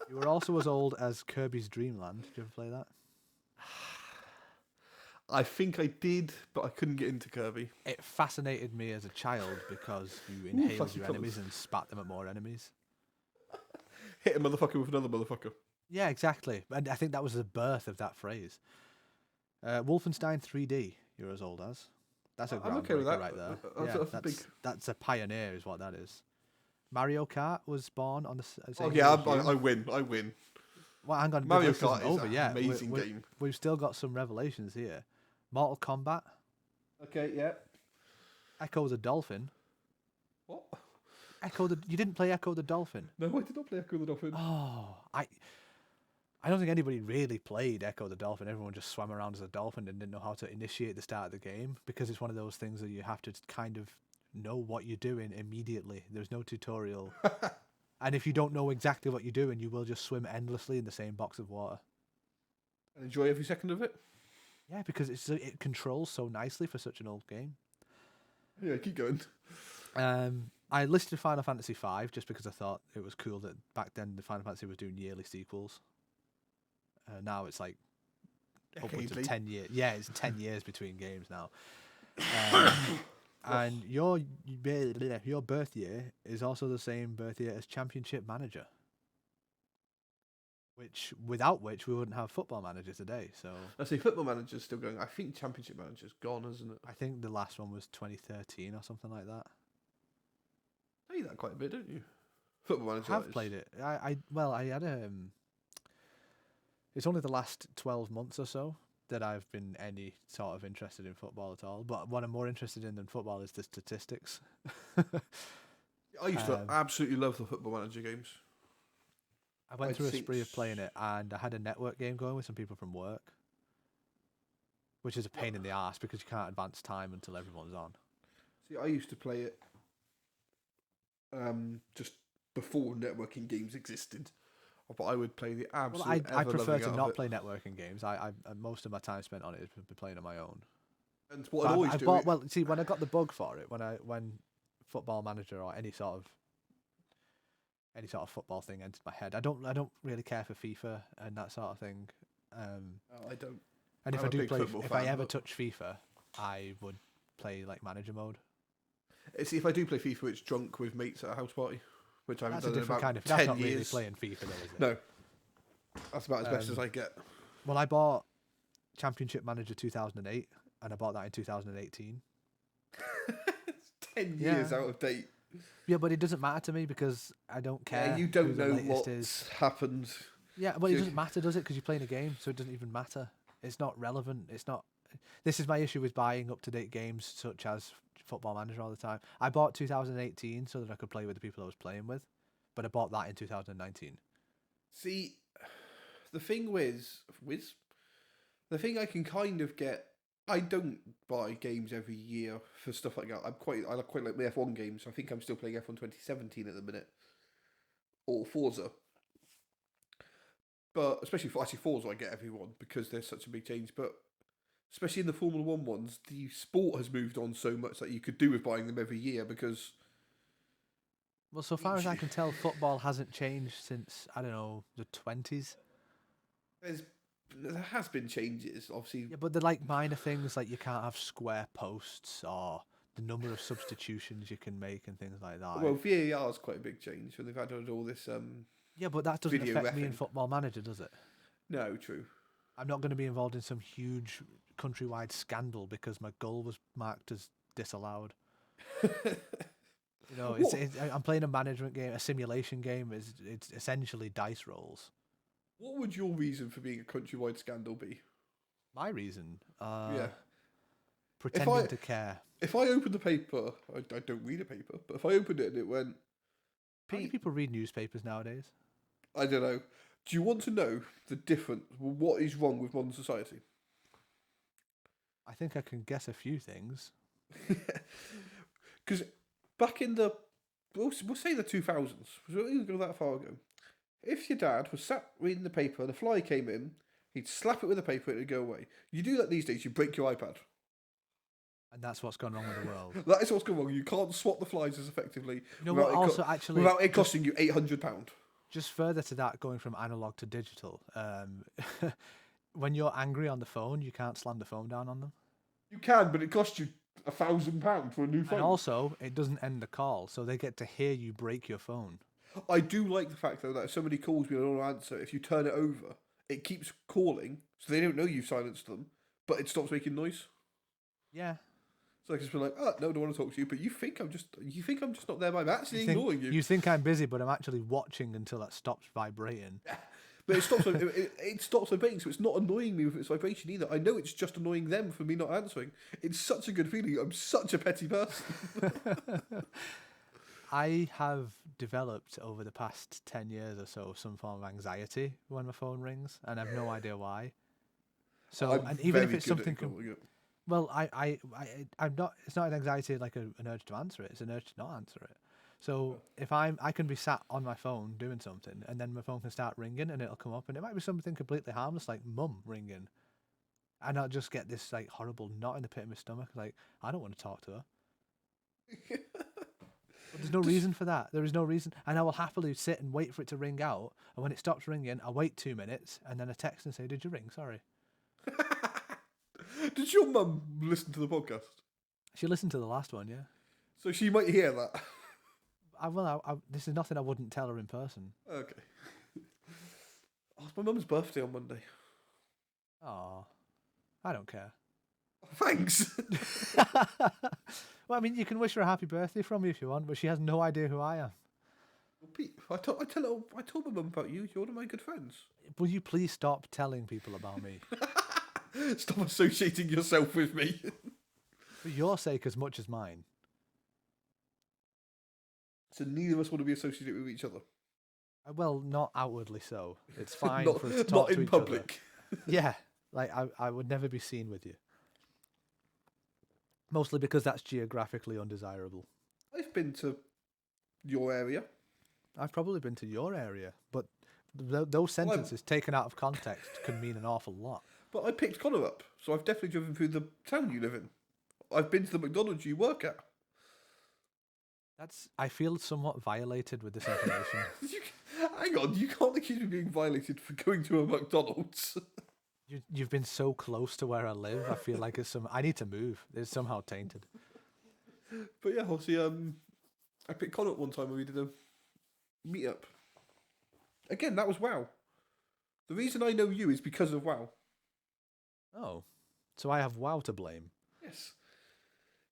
S1: You were also as old as Kirby's Dream Land. Did you ever play that?
S2: I think I did, but I couldn't get into Kirby.
S1: It fascinated me as a child because you inhaled
S2: fussy
S1: your
S2: colours.
S1: enemies and spat them at more enemies.
S2: Hit a motherfucker with another motherfucker.
S1: Yeah, exactly. And I think that was the birth of that phrase. Wolfenstein 3D. You're as old as. That's a
S2: I'm okay with
S1: groundbreaker
S2: that.
S1: right there.
S2: That's a big.
S1: That's a pioneer, is what that is. Mario Kart was born on the same
S2: Oh
S1: day
S2: yeah,
S1: as you.
S2: I win. I win.
S1: Well, hang on,
S2: Mario
S1: this isn't
S2: Kart is
S1: over
S2: an
S1: yet.
S2: amazing game.
S1: We've still got some revelations here. Mortal Kombat,
S2: Okay, yeah.
S1: Echo the Dolphin.
S2: What?
S1: You didn't play Echo the Dolphin.
S2: No, I did not play Echo the Dolphin.
S1: Oh, I don't think anybody really played Echo the Dolphin. Everyone just swam around as a dolphin and didn't know how to initiate the start of the game because it's one of those things that you have to kind of know what you're doing immediately. There's no tutorial. And if you don't know exactly what you're doing, you will just swim endlessly in the same box of water.
S2: And enjoy every second of it.
S1: Yeah, because it controls so nicely for such an old game.
S2: Yeah, keep going.
S1: I listed Final Fantasy V just because I thought it was cool that back then the Final Fantasy was doing yearly sequels. Now it's like upwards of 10 years. Yeah, it's 10 years between games now. And your birth year is also the same birth year as Championship Manager. Without which we wouldn't have Football Manager today. So
S2: I say Football Manager's still going. I think Championship Manager's gone, isn't it?
S1: I think the last one was 2013 or something like that.
S2: Play that quite a bit, don't you? Football Manager.
S1: I've played it. I had it's only the last 12 months or so that I've been any sort of interested in football at all. But what I'm more interested in than football is the statistics.
S2: I used to absolutely love the Football Manager games.
S1: I went through a spree of playing it, and I had a network game going with some people from work, which is a pain in the arse because you can't advance time until everyone's on.
S2: See, I used to play it just before networking games existed. But I would play the absolute.
S1: Well, I prefer to not play networking games. I most of my time spent on it is playing on my own.
S2: And what I'd always do.
S1: Well, see, when I got the bug for it, when Football Manager or any sort of football thing entered my head, I don't really care for FIFA and that sort of thing.
S2: I don't.
S1: And if
S2: I'm
S1: I
S2: a
S1: do
S2: big
S1: play,
S2: football
S1: if
S2: fan,
S1: I ever
S2: but-
S1: touch FIFA, I would play like manager mode.
S2: See, if I do play FIFA, it's drunk with mates at a house party, which I haven't
S1: That's a
S2: done in
S1: different
S2: about
S1: kind of.
S2: 10
S1: That's not
S2: years.
S1: really playing FIFA, though, is it?
S2: No, that's about as best as I get.
S1: Well, I bought Championship Manager 2008, and I bought that in 2018.
S2: It's 10 years out of date.
S1: Yeah, but it doesn't matter to me because I don't care.
S2: Yeah, you
S1: who
S2: don't
S1: the
S2: know
S1: latest
S2: what's
S1: is.
S2: happened.
S1: Yeah, but it doesn't matter, does it? Because you're playing a game, so it doesn't even matter. It's not relevant. It's not. This is my issue with buying up-to-date games such as Football Manager all the time. I bought 2018 so that I could play with the people I was playing with, but I bought that in 2019.
S2: See, the thing the thing I can kind of get. I don't buy games every year for stuff like that. I quite like my F1 games. I think I'm still playing F1 2017 at the minute, or Forza. But especially for Forza, I get everyone because there's such a big change. But especially in the Formula One ones, the sport has moved on so much that you could do with buying them every year because.
S1: Well, so far as I can tell, football hasn't changed since, I don't know, the 20s.
S2: There has been changes, obviously.
S1: Yeah, but they're like minor things, like you can't have square posts or the number of substitutions you can make and things like that.
S2: Well, VAR is quite a big change, and they've added all this.
S1: Yeah, but that doesn't
S2: video
S1: affect me in
S2: reffing.
S1: Football Manager, does it?
S2: No, true.
S1: I'm not going to be involved in some huge countrywide scandal because my goal was marked as disallowed. You know, I'm playing a management game, a simulation game. It's essentially dice rolls.
S2: What would your reason for being a countrywide scandal be?
S1: My reason?
S2: Yeah.
S1: Pretending to care.
S2: If I opened the paper, I don't read a paper, but if I opened it and it went,
S1: How many people read newspapers nowadays?
S2: I don't know. Do you want to know the difference? What is wrong with modern society?
S1: I think I can guess a few things.
S2: Because back in the, we'll say the 2000s, we'll even go that far ago. If your dad was sat reading the paper and a fly came in, he'd slap it with the paper and it'd go away. You do that these days, you break your iPad.
S1: And that's what's gone wrong with the world.
S2: That is what's going wrong. You can't swat the flies as effectively
S1: You know what? Also, actually,
S2: without it costing you £800.
S1: just further to that, going from analog to digital. When you're angry on the phone, you can't slam the phone down on them.
S2: You can, but it costs you £1,000 for a new phone.
S1: And also, it doesn't end the call, so they get to hear you break your phone.
S2: I do like the fact though that if somebody calls me and I don't answer, if you turn it over, it keeps calling, so they don't know you've silenced them, but it stops making noise.
S1: Yeah.
S2: So I can just be like, oh no, I don't want to talk to you, but you think I'm just not there, but I'm actually ignoring you.
S1: You think I'm busy, but I'm actually watching until that stops vibrating.
S2: But it stops. It stops vibrating, so it's not annoying me with its vibration either. I know it's just annoying them for me not answering. It's such a good feeling. I'm such a petty person.
S1: I have developed over the past 10 years or so some form of anxiety when my phone rings, and I have no idea why. So,
S2: I'm
S1: and even if
S2: very
S1: it's
S2: good at
S1: something,
S2: ignoring it.
S1: well, I'm not. It's not an anxiety like an urge to answer it. It's an urge to not answer it. So if I can be sat on my phone doing something, and then my phone can start ringing, and it'll come up, and it might be something completely harmless like mum ringing, and I'll just get this like horrible knot in the pit of my stomach. Like I don't want to talk to her. But there's no reason for that. There is no reason, and I will happily sit and wait for it to ring out. And when it stops ringing, I wait 2 minutes, and then I text and say, "Did you ring? Sorry."
S2: Did your mum listen to the podcast?
S1: She listened to the last one, yeah.
S2: So she might hear that.
S1: This is nothing I wouldn't tell her in person.
S2: Okay. Oh, it's my mum's birthday on Monday.
S1: Oh, I don't care.
S2: Thanks.
S1: Well, I mean, you can wish her a happy birthday from me if you want, but she has no idea who I am.
S2: Well, Pete, I told my mum about you. You're one of my good friends.
S1: Will you please stop telling people about me?
S2: Stop associating yourself with me.
S1: For your sake as much as mine.
S2: So neither of us want to be associated with each other.
S1: Well, not outwardly so. It's fine
S2: Not,
S1: for us to talk
S2: not
S1: to
S2: in
S1: each
S2: public.
S1: other. Yeah, like I would never be seen with you. Mostly because that's geographically undesirable.
S2: I've been to your area.
S1: I've probably been to your area, but those sentences taken out of context can mean an awful lot.
S2: But I picked Connor up, so I've definitely driven through the town you live in. I've been to the McDonald's you work at.
S1: I feel somewhat violated with this information.
S2: Hang on, you can't accuse me of being violated for going to a McDonald's.
S1: You've been so close to where I live. I feel like I need to move. It's somehow tainted.
S2: But yeah, obviously, I picked Connor up one time when we did a meet-up. Again, that was WoW. The reason I know you is because of WoW.
S1: Oh, so I have WoW to blame.
S2: Yes.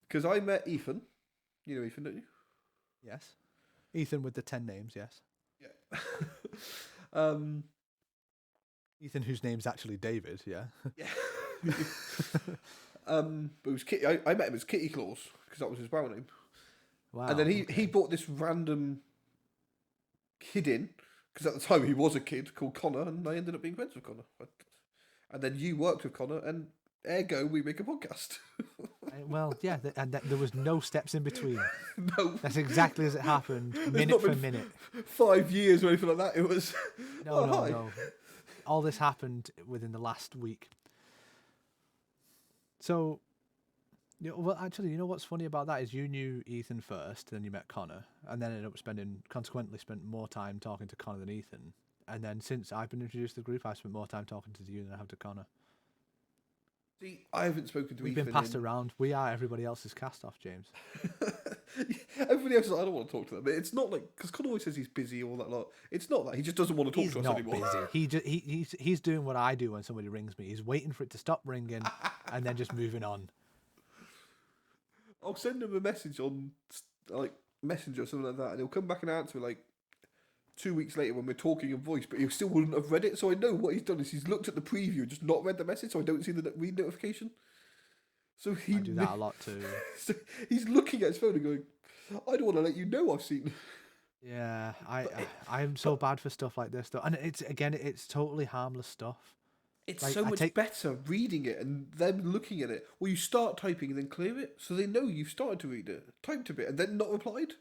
S2: Because I met Ethan. You know Ethan, don't you?
S1: Yes. Ethan with the 10 names, yes.
S2: Yeah.
S1: Ethan, whose name's actually David, yeah.
S2: Yeah. But it was Kitty. I met him as Kitty Claus because that was his WoW name.
S1: Wow.
S2: And then he brought this random kid in because at the time he was a kid called Connor, and I ended up being friends with Connor. And then you worked with Connor, and ergo we make a podcast.
S1: Well, yeah, there was no steps in between.
S2: No,
S1: That's exactly as it happened, minute for minute.
S2: 5 years or anything like that. It was
S1: No. All this happened within the last week. So, well, actually, you know what's funny about that is you knew Ethan first, then you met Connor, and then ended up consequently spent more time talking to Connor than Ethan. And then since I've been introduced to the group, I've spent more time talking to you than I have to Connor.
S2: See, I haven't spoken to
S1: We've
S2: Ethan.
S1: been passed around. We are everybody else's cast-off, James.
S2: Everybody else is like, I don't want to talk to them. But it's not like, because Connor always says he's busy or all that lot. It's not that. He just doesn't want to talk to us anymore.
S1: He's not busy. He's doing what I do when somebody rings me. He's waiting for it to stop ringing and then just moving on.
S2: I'll send him a message on like Messenger or something like that, and he'll come back and answer like 2 weeks later when we're talking in voice, but he still wouldn't have read it. So I know what he's done is he's looked at the preview and just not read the message, so I don't see the read notification. So I
S1: do that a lot too.
S2: So he's looking at his phone and going, I don't want to let you know I've seen.
S1: Yeah, I'm so bad for stuff like this though, and it's totally harmless stuff.
S2: It's
S1: like,
S2: so much better reading it and them looking at it. Well, you start typing and then clear it, so they know you've started to read it, typed a bit, and then not replied.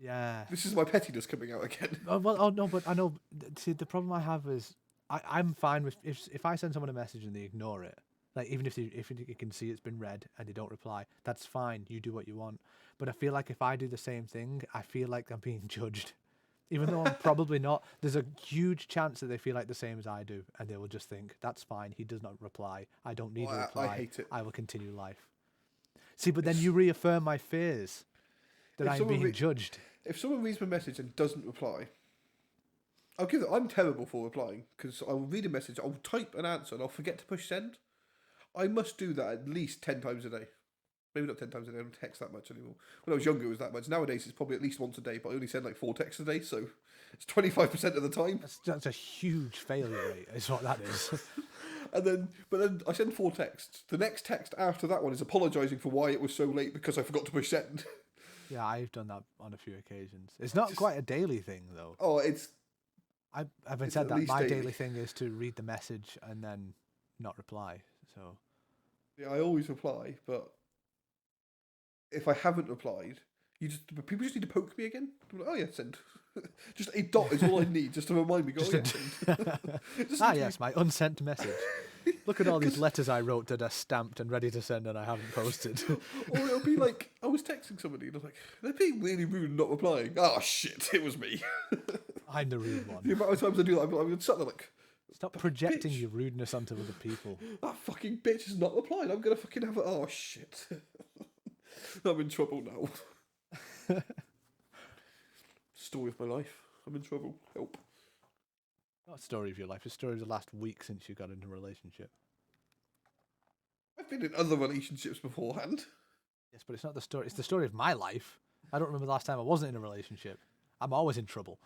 S1: Yeah.
S2: This is my pettiness coming out again.
S1: Oh, well, oh no, but I know. See, the problem I have is I'm fine with if I send someone a message and they ignore it, like even if you can see it's been read and they don't reply, that's fine. You do what you want. But I feel like if I do the same thing, I feel like I'm being judged, even though I'm probably not. There's a huge chance that they feel like the same as I do, and they will just think that's fine. He does not reply. I don't need
S2: Oh,
S1: a reply.
S2: I hate it.
S1: I will continue life. See, but then you reaffirm my fears that
S2: If
S1: I'm
S2: someone
S1: being judged.
S2: If someone reads my message and doesn't reply, I'll give it. I'm terrible for replying because I'll read a message, I'll type an answer, and I'll forget to push send. I must do that at least 10 times a day. Maybe not 10 times a day. I don't text that much anymore. When I was younger, it was that much. Nowadays, it's probably at least once a day, but I only send like 4 texts a day, so it's 25% of the time.
S1: That's a huge failure rate. Is what that is.
S2: But then I send 4 texts. The next text after that one is apologising for why it was so late because I forgot to push send.
S1: Yeah, I've done that on a few occasions. It's not quite a daily thing though.
S2: Oh, it's.
S1: Having
S2: It's
S1: said
S2: at
S1: that,
S2: least
S1: my
S2: daily.
S1: daily thing is to read the message and then not reply. So
S2: Yeah, I always reply, but if I haven't replied, people just need to poke me again. I'm like, oh yeah, send. Just a dot is all I need, just to remind me. Go,
S1: Just
S2: oh,
S1: a
S2: yeah, send. Just
S1: ah
S2: need to
S1: yes, my unsent message. Look at all these letters I wrote that are stamped and ready to send and I haven't posted.
S2: Or it'll be like, I was texting somebody and I was like, they're being really rude and not replying. Oh shit, it was me.
S1: I'm the rude
S2: The
S1: one.
S2: amount of times I do that, I'm sat there like,
S1: Stop projecting
S2: bitch.
S1: your rudeness onto other people.
S2: that fucking bitch has not replied. I'm gonna fucking have it. Oh shit. I'm in trouble now. Story of my life. I'm in trouble. Help.
S1: Not a story of your life, a story of the last week since you got into a relationship.
S2: I've been in other relationships beforehand.
S1: Yes, but it's not the story. It's the story of my life. I don't remember the last time I wasn't in a relationship. I'm always in trouble.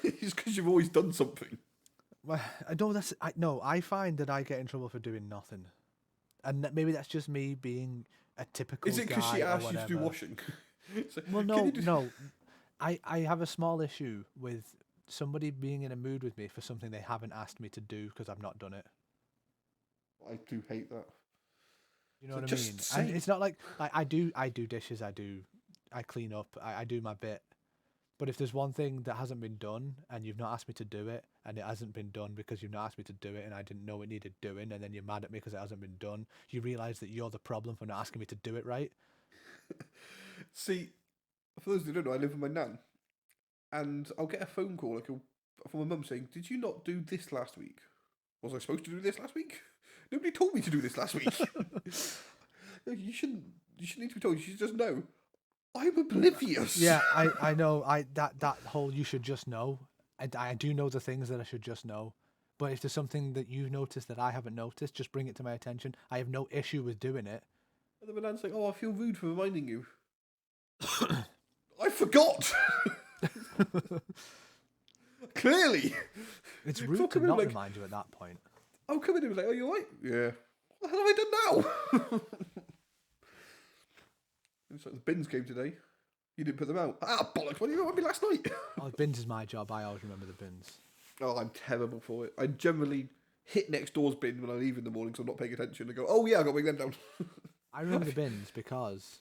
S2: It's because you've always done something.
S1: Well, I find that I get in trouble for doing nothing, and maybe that's just me being a typical.
S2: Is it because
S1: guy
S2: she
S1: or
S2: asked you to do
S1: whatever.
S2: washing? So,
S1: Well,
S2: can
S1: no,
S2: you do-
S1: no. I have a small issue with somebody being in a mood with me for something they haven't asked me to do because I've not done it.
S2: I do hate that.
S1: You know
S2: So
S1: what I
S2: just
S1: mean?
S2: say-
S1: And it's not like I do dishes, I clean up, I do my bit. But if there's one thing that hasn't been done and you've not asked me to do it, and it hasn't been done because you've not asked me to do it, and I didn't know it needed doing, and then you're mad at me because it hasn't been done, you realise that you're the problem for not asking me to do it right.
S2: See, for those who don't know, I live with my nan, and I'll get a phone call from my mum saying, "Did you not do this last week? Was I supposed to do this last week? Nobody told me to do this last week. No, you shouldn't. You shouldn't need to be told. You should just know. I'm oblivious."
S1: Yeah, I know. That whole you should just know. I do know the things that I should just know. But if there's something that you've noticed that I haven't noticed, just bring it to my attention. I have no issue with doing it.
S2: And then my nan's like, "Oh, I feel rude for reminding you." I forgot. Clearly,
S1: It's
S2: Fuck
S1: rude to
S2: him,
S1: not
S2: like-
S1: remind you at that point.
S2: I'll come in and be like, "Oh, you alright?" Yeah. What the hell have I done now? It's like the bins came today. You didn't put them out. Ah, bollocks! What did you remind me last night?
S1: Oh, bins is my job. I always remember the bins.
S2: Oh, I'm terrible for it. I generally hit next door's bin when I leave in the morning, so I'm not paying attention. And go, "Oh yeah, I got to bring them down."
S1: I remember the bins because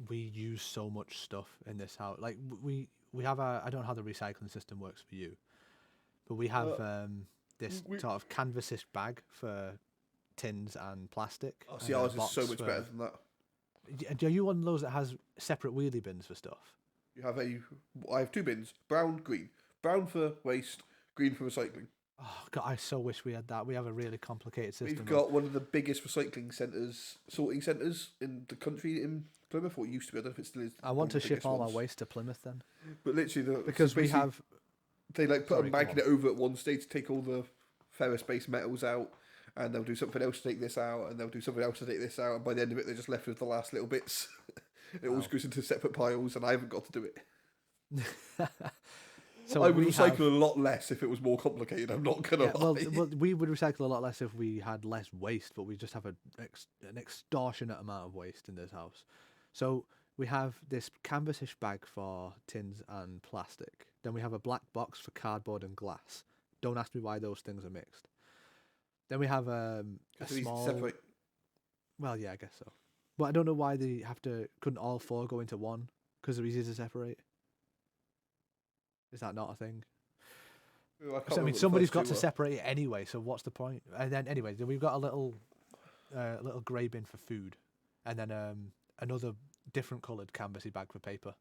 S1: we use so much stuff in this house. Like we have I don't know how the recycling system works for you, but we have this
S2: we-
S1: sort of canvas-ish bag for tins and plastic.
S2: Oh, see,
S1: and a
S2: ours is so
S1: box
S2: much
S1: for-
S2: better than that.
S1: Are you one of those that has separate wheelie bins for stuff?
S2: I have 2 bins: brown, green. Brown for waste, green for recycling.
S1: Oh God, I so wish we had that. We have a really complicated system.
S2: We've got one of the biggest recycling centres, sorting centres in the country in Plymouth. Or it used to be. I don't know if it still is.
S1: I want
S2: one
S1: to
S2: of the
S1: ship
S2: biggest
S1: all
S2: ones.
S1: my waste to Plymouth then,
S2: But literally,
S1: because we
S2: basically
S1: have.
S2: they like put
S1: Sorry,
S2: a
S1: go
S2: magnet
S1: on.
S2: over at one stage to take all the ferrous-based metals out, and they'll do something else to take this out, and they'll do something else to take this out, and by the end of it, they're just left with the last little bits. It always
S1: Wow.
S2: goes into separate piles, and I haven't got to do it.
S1: So
S2: I would
S1: we
S2: recycle
S1: have-
S2: a lot less if it was more complicated. I'm not gonna
S1: Yeah,
S2: lie.
S1: well, we would recycle a lot less if we had less waste, but we just have an extortionate amount of waste in this house. So we have this canvas-ish bag for tins and plastic. Then we have a black box for cardboard and glass. Don't ask me why those things are mixed. Then we have a
S2: It's easy to
S1: small.
S2: separate.
S1: Well, yeah, I guess so. But I don't know why they couldn't all 4 go into one because they're easy to separate. Is that not a thing?
S2: I can't
S1: So, I
S2: remember
S1: mean,
S2: what the
S1: somebody's
S2: first
S1: got
S2: two
S1: to
S2: were.
S1: separate it anyway. So what's the point? And then anyway, then we've got a little grey bin for food, and then another different coloured canvassy bag for paper.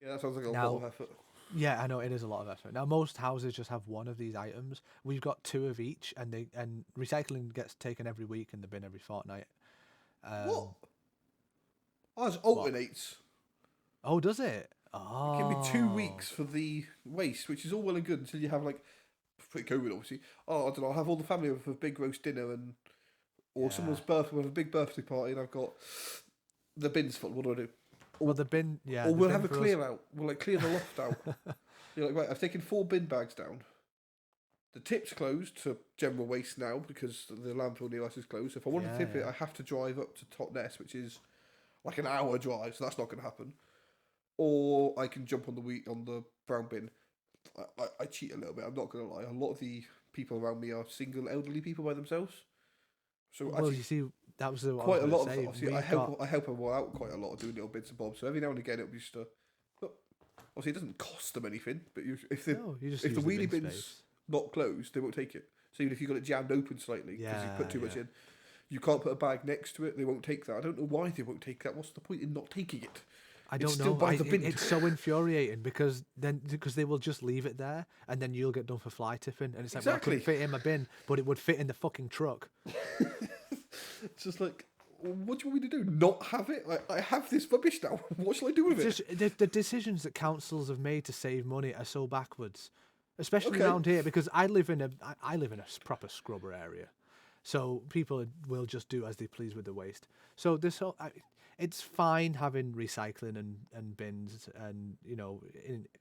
S2: Yeah, that sounds like a lot
S1: Now,
S2: of effort.
S1: yeah, I know it is a lot of effort. Now most houses just have one of these items. We've got two of each, and recycling gets taken every week and the bin every fortnight.
S2: What? Ours
S1: What?
S2: alternates.
S1: Oh, does it?
S2: It can be 2
S1: Oh,
S2: weeks for the waste, which is all well and good until you have like pre-COVID, obviously. Oh, I don't know. I'll have all the family over for a big roast dinner, or
S1: Yeah.
S2: someone's birthday, we have a big birthday party, and I've got the bins full. What do I do?
S1: Well, the bin, yeah.
S2: Or
S1: the
S2: we'll
S1: bin
S2: have a
S1: for us-
S2: clear out. We'll like clear the loft out. You're like, right, I've taken 4 bin bags down. The tip's closed to general waste now because the landfill near us is closed. So if I want to tip it,
S1: Yeah.
S2: I have to drive up to Totnes, which is like an hour drive, so that's not going to happen. Or I can jump on the brown bin. I cheat a little bit. I'm not going to lie. A lot of the people around me are single elderly people by themselves. So
S1: Well,
S2: actually,
S1: you see, that was the what
S2: quite
S1: I
S2: a
S1: was
S2: lot
S1: gonna
S2: of
S1: say.
S2: obviously I help them all out quite a lot, doing little bits and bobs. So every now and again it'll be just obviously it doesn't cost them anything, but if the
S1: No, you just
S2: if
S1: use
S2: the wheelie
S1: bin
S2: bin's
S1: space.
S2: not closed, they won't take it. So even if you got it jammed open slightly because you put too much
S1: Yeah.
S2: in, you can't put a bag next to it. They won't take that. I don't know why they won't take that. What's the point in not taking it?
S1: I
S2: It's
S1: don't
S2: still
S1: know.
S2: by the bin.
S1: It's so infuriating because they will just leave it there, and then you'll get done for fly tipping, and it's like, well, I couldn't
S2: Exactly.
S1: fit it in my bin, but it would fit in the fucking truck.
S2: It's just like, what do you want me to do? Not have it? I have this rubbish now. What shall I do with it?
S1: Just the decisions that councils have made to save money are so backwards, especially
S2: Okay.
S1: around here because I live in a proper scrubber area, so people will just do as they please with the waste. So it's fine having recycling and bins, and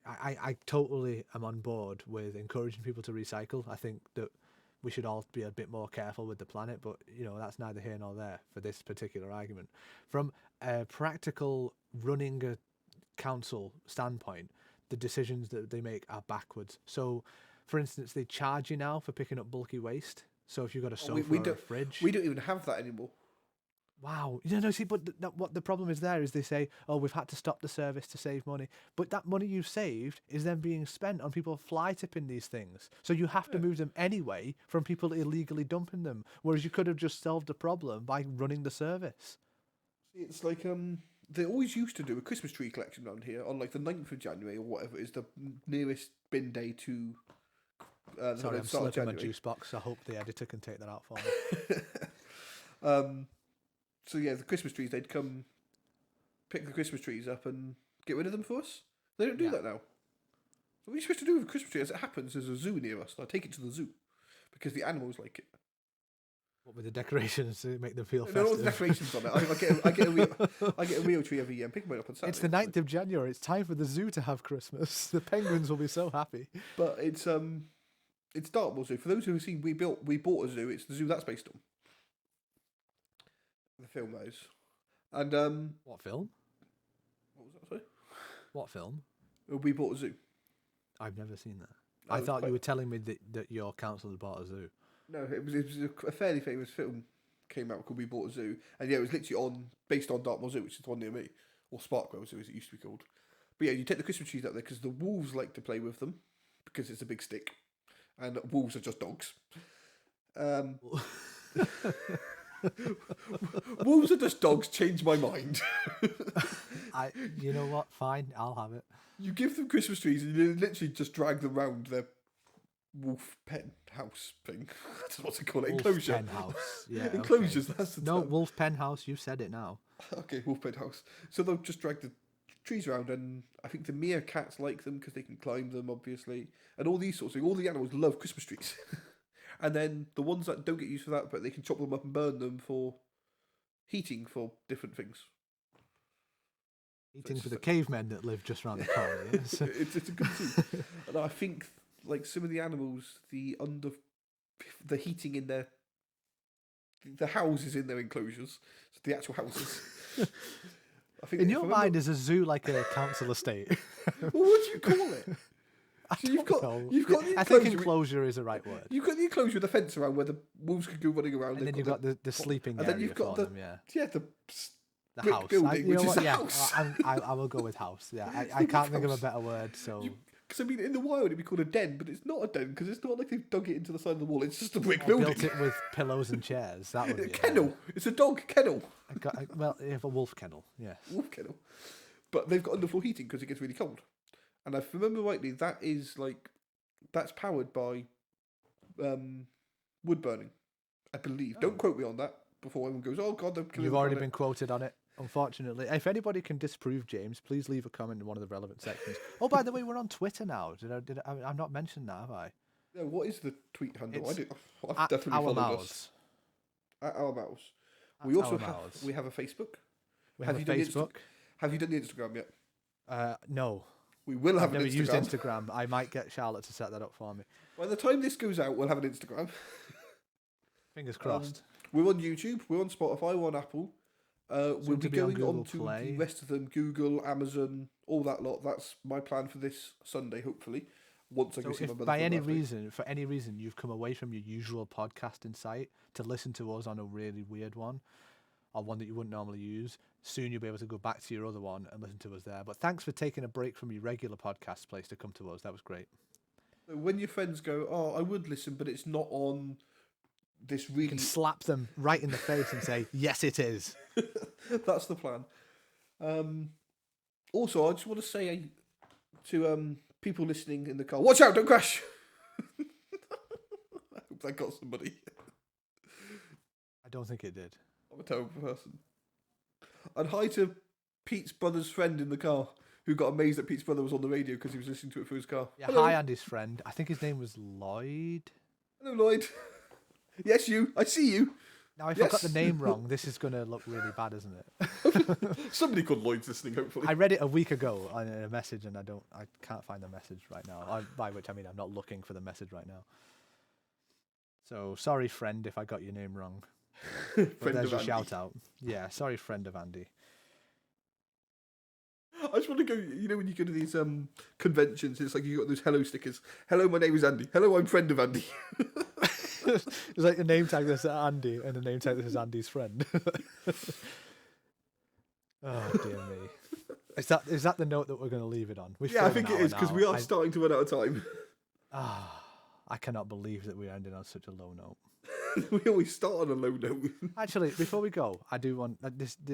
S1: I totally am on board with encouraging people to recycle. I think that we should all be a bit more careful with the planet, but that's neither here nor there for this particular argument. From a practical running a council standpoint, the decisions that they make are backwards. So, for instance, they charge you now for picking up bulky waste. So if you've got a sofa
S2: we
S1: or a
S2: don't-
S1: fridge,
S2: We don't even have that anymore.
S1: wow, see, but what the problem is there is they say, oh, we've had to stop the service to save money, but that money you've saved is then being spent on people fly tipping these things. So you have to move them anyway from people illegally dumping them, whereas you could have just solved the problem by running the service.
S2: It's like they always used to do a Christmas tree collection around here on like the 9th of January or whatever is the nearest bin day to
S1: Sorry, I'm
S2: start of
S1: slipping my
S2: January.
S1: juice box. I hope the editor can take that out for me.
S2: So yeah, the Christmas trees, they'd come pick the Christmas trees up and get rid of them for us. They don't do
S1: Yeah.
S2: that now. What are you supposed to do with a Christmas tree? As it happens, there's a zoo near us, and I take it to the zoo because the animals like it.
S1: What with the decorations to make them feel
S2: No, all the
S1: festive.
S2: decorations on it. I get a real tree every year and pick them up on Saturday.
S1: It's the 9th of January. It's time for the zoo to have Christmas. The penguins will be so happy.
S2: But it's Dartmoor Zoo. For those who have seen, we bought a zoo. It's the zoo that's based on the film, that is. And
S1: What film?
S2: what was that? Sorry,
S1: What film?
S2: we bought a zoo.
S1: I've never seen that.
S2: Oh,
S1: I
S2: it's
S1: thought
S2: quite-
S1: you were telling me that your council had bought a zoo.
S2: No, it was a fairly famous film came out called We Bought a Zoo, and yeah, it was literally based on Dartmoor Zoo, which is the one near me, or Sparkwell Zoo as it used to be called. But yeah, you take the Christmas trees up there because the wolves like to play with them because it's a big stick, and wolves are just dogs. Wolves are just dogs. Change my mind.
S1: You know what? Fine, I'll have it.
S2: You give them Christmas trees and you literally just drag them round their wolf pen house thing. That's what to call it.
S1: Wolf
S2: Enclosure.
S1: pen house. Yeah. okay.
S2: Enclosures. That's the
S1: No,
S2: term.
S1: wolf pen house. You said it now.
S2: Okay, wolf pen house. So they'll just drag the trees around, and I think the meerkats like them because they can climb them, obviously, and all these sorts of things. All the animals love Christmas trees. And then the ones that don't get used for that, but they can chop them up and burn them for heating for different things.
S1: Eating
S2: it's
S1: for the
S2: just
S1: cavemen that live just round the corner. Yes.
S2: It's a good thing. And I think like some of the animals, the heating in the houses in their enclosures, so the actual houses. I think
S1: In
S2: if
S1: your
S2: I
S1: mind,
S2: remember-
S1: is a zoo like a council estate?
S2: well, what do you call it? So you've got
S1: No.
S2: you've got the
S1: I think
S2: enclosure.
S1: enclosure is the right word.
S2: You've got the enclosure with the fence around where the wolves could go running around.
S1: And then you've got the sleeping
S2: and
S1: area
S2: then you've got
S1: for
S2: the
S1: them, yeah.
S2: yeah
S1: The
S2: brick
S1: house.
S2: building,
S1: You
S2: which
S1: know
S2: is
S1: what?
S2: the
S1: Yeah,
S2: house.
S1: I will go with house. Yeah, I can't think of a better word. So
S2: Because I mean, in the wild it'd be called a den, but it's not a den because it's not like they've dug it into the side of the wall. It's just a brick
S1: or
S2: building.
S1: built it with pillows and chairs. That would be
S2: A kennel. It's a dog kennel,
S1: well, you have a wolf kennel. Yes.
S2: wolf kennel. But they've got underfloor heating because it gets really cold. And if I remember rightly, that's powered by wood burning, I believe.
S1: Oh.
S2: Don't quote me on that before anyone goes, "Oh God, they're killing
S1: You've
S2: the
S1: already
S2: planet."
S1: been quoted on it. Unfortunately, if anybody can disprove James, please leave a comment in one of the relevant sections. Oh, by the way, we're on Twitter now. I've not mentioned that, have I?
S2: Yeah, what is the tweet handle?
S1: It's
S2: I've
S1: At
S2: definitely
S1: our
S2: followed
S1: mouths.
S2: us. At our mouse.
S1: At
S2: We also
S1: our
S2: have
S1: mouths.
S2: we have a Facebook.
S1: We have
S2: you
S1: a
S2: done the
S1: Facebook.
S2: Have you done the Instagram yet?
S1: No,
S2: We will
S1: I've
S2: have
S1: never
S2: an Instagram.
S1: used Instagram. I might get Charlotte to set that up for me.
S2: By the time this goes out, we'll have an Instagram.
S1: Fingers crossed.
S2: We're on YouTube. We're on Spotify. We're on Apple. We'll
S1: Soon
S2: be
S1: to be on
S2: going
S1: Google
S2: on to
S1: Play.
S2: the rest of them: Google, Amazon, all that lot. That's my plan for this Sunday. Hopefully, once I
S1: So
S2: go see my
S1: if
S2: brother.
S1: by
S2: for
S1: any
S2: birthday.
S1: reason, for any reason, you've come away from your usual podcasting site to listen to us on a really weird one, or one that you wouldn't normally use, soon you'll be able to go back to your other one and listen to us there. But thanks for taking a break from your regular podcast place to come to us. That was great.
S2: So when your friends go, "Oh, I would listen, but it's not on this
S1: You
S2: really,"
S1: can slap them right in the face and say, "Yes, it is."
S2: that's the plan. Also, I just want to say to people listening in the car, watch out, don't crash. I hope that got somebody.
S1: I don't think it did.
S2: I'm a terrible person. And hi to Pete's brother's friend in the car who got amazed that Pete's brother was on the radio because he was listening to it through his car.
S1: Yeah,
S2: Hello.
S1: hi, Andy's friend. I think his name was Lloyd.
S2: Hello, Lloyd. Yes, you. I see you.
S1: Now, if I got the
S2: Yes.
S1: name wrong, this is going to look really bad, isn't it?
S2: Somebody called Lloyd's listening, hopefully.
S1: I read it a week ago on a message, and I can't find the message right now. By which I mean I'm not looking for the message right now. So sorry, friend, if I got your name wrong. But
S2: Friend
S1: there's
S2: of
S1: your
S2: Andy.
S1: shout out. Yeah, sorry, friend of Andy.
S2: I just want to go, you know, when you go to these conventions, it's like you got those hello stickers. Hello, my name is Andy. Hello, I'm friend of Andy.
S1: It's like a name tag that says Andy and a name tag that says Andy's friend. Oh dear me. Is that the note that we're going to leave it on? We've
S2: Yeah, I
S1: filled
S2: think
S1: an
S2: it
S1: hour
S2: is because
S1: now.
S2: we are starting to run out of time.
S1: I cannot believe that we're ending on such a low note.
S2: We always start on a low note.
S1: Actually, before we go, I do want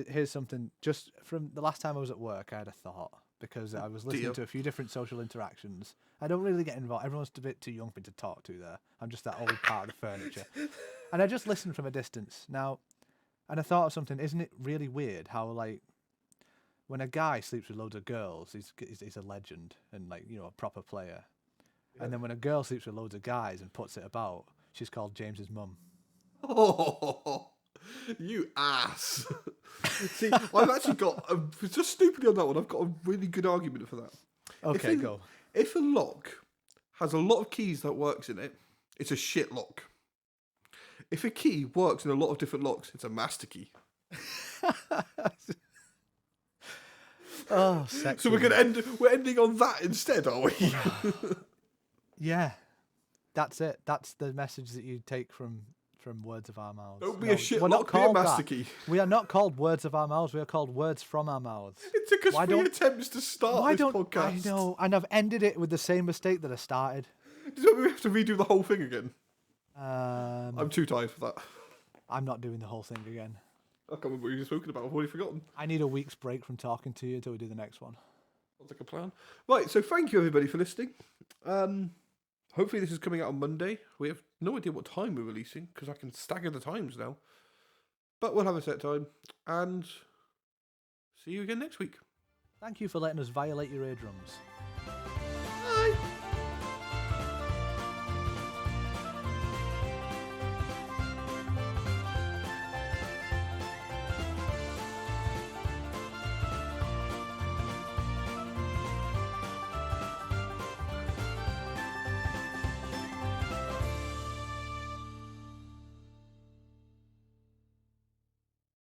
S1: here's something just from the last time I was at work. I had a thought because I was listening
S2: Dear.
S1: to a few different social interactions. I don't really get involved. Everyone's a bit too young for me to talk to there. I'm just that old part of the furniture, and I just listened from a distance now. And I thought of something. Isn't it really weird how like when a guy sleeps with loads of girls, he's a legend and like a proper player, and then when a girl sleeps with loads of guys and puts it about, she's called James's mum.
S2: Oh, you ass. See, I've actually got, just stupidly on that one, I've got a really good argument for that.
S1: Okay, go.
S2: If a lock has a lot of keys that works in it, it's a shit lock. If a key works in a lot of different locks, it's a master key.
S1: Oh, sexy.
S2: So we're ending on that instead, are we?
S1: Yeah, that's it. That's the message that you take from Words of Our Mouths.
S2: Don't be a shit
S1: we're not
S2: lock, be a
S1: called
S2: master
S1: that.
S2: key.
S1: We are not called Words of Our Mouths. We are called Words from Our Mouths.
S2: It took us
S1: Why
S2: 3
S1: don't-
S2: attempts to start
S1: Why
S2: this
S1: don't
S2: podcast.
S1: I know? And I've ended it with the same mistake that I started.
S2: Does that mean we have to redo the whole thing again?
S1: I'm
S2: I'm too tired for that.
S1: not doing the whole thing again.
S2: I can't remember what you were spoken about. I've already forgotten.
S1: I need a week's break from talking to you until we do the next one.
S2: Sounds like a plan. Right, so thank you everybody for listening. Hopefully this is coming out on Monday. We have no idea what time we're releasing because I can stagger the times now. But we'll have a set time and see you again next week.
S1: Thank you for letting us violate your eardrums.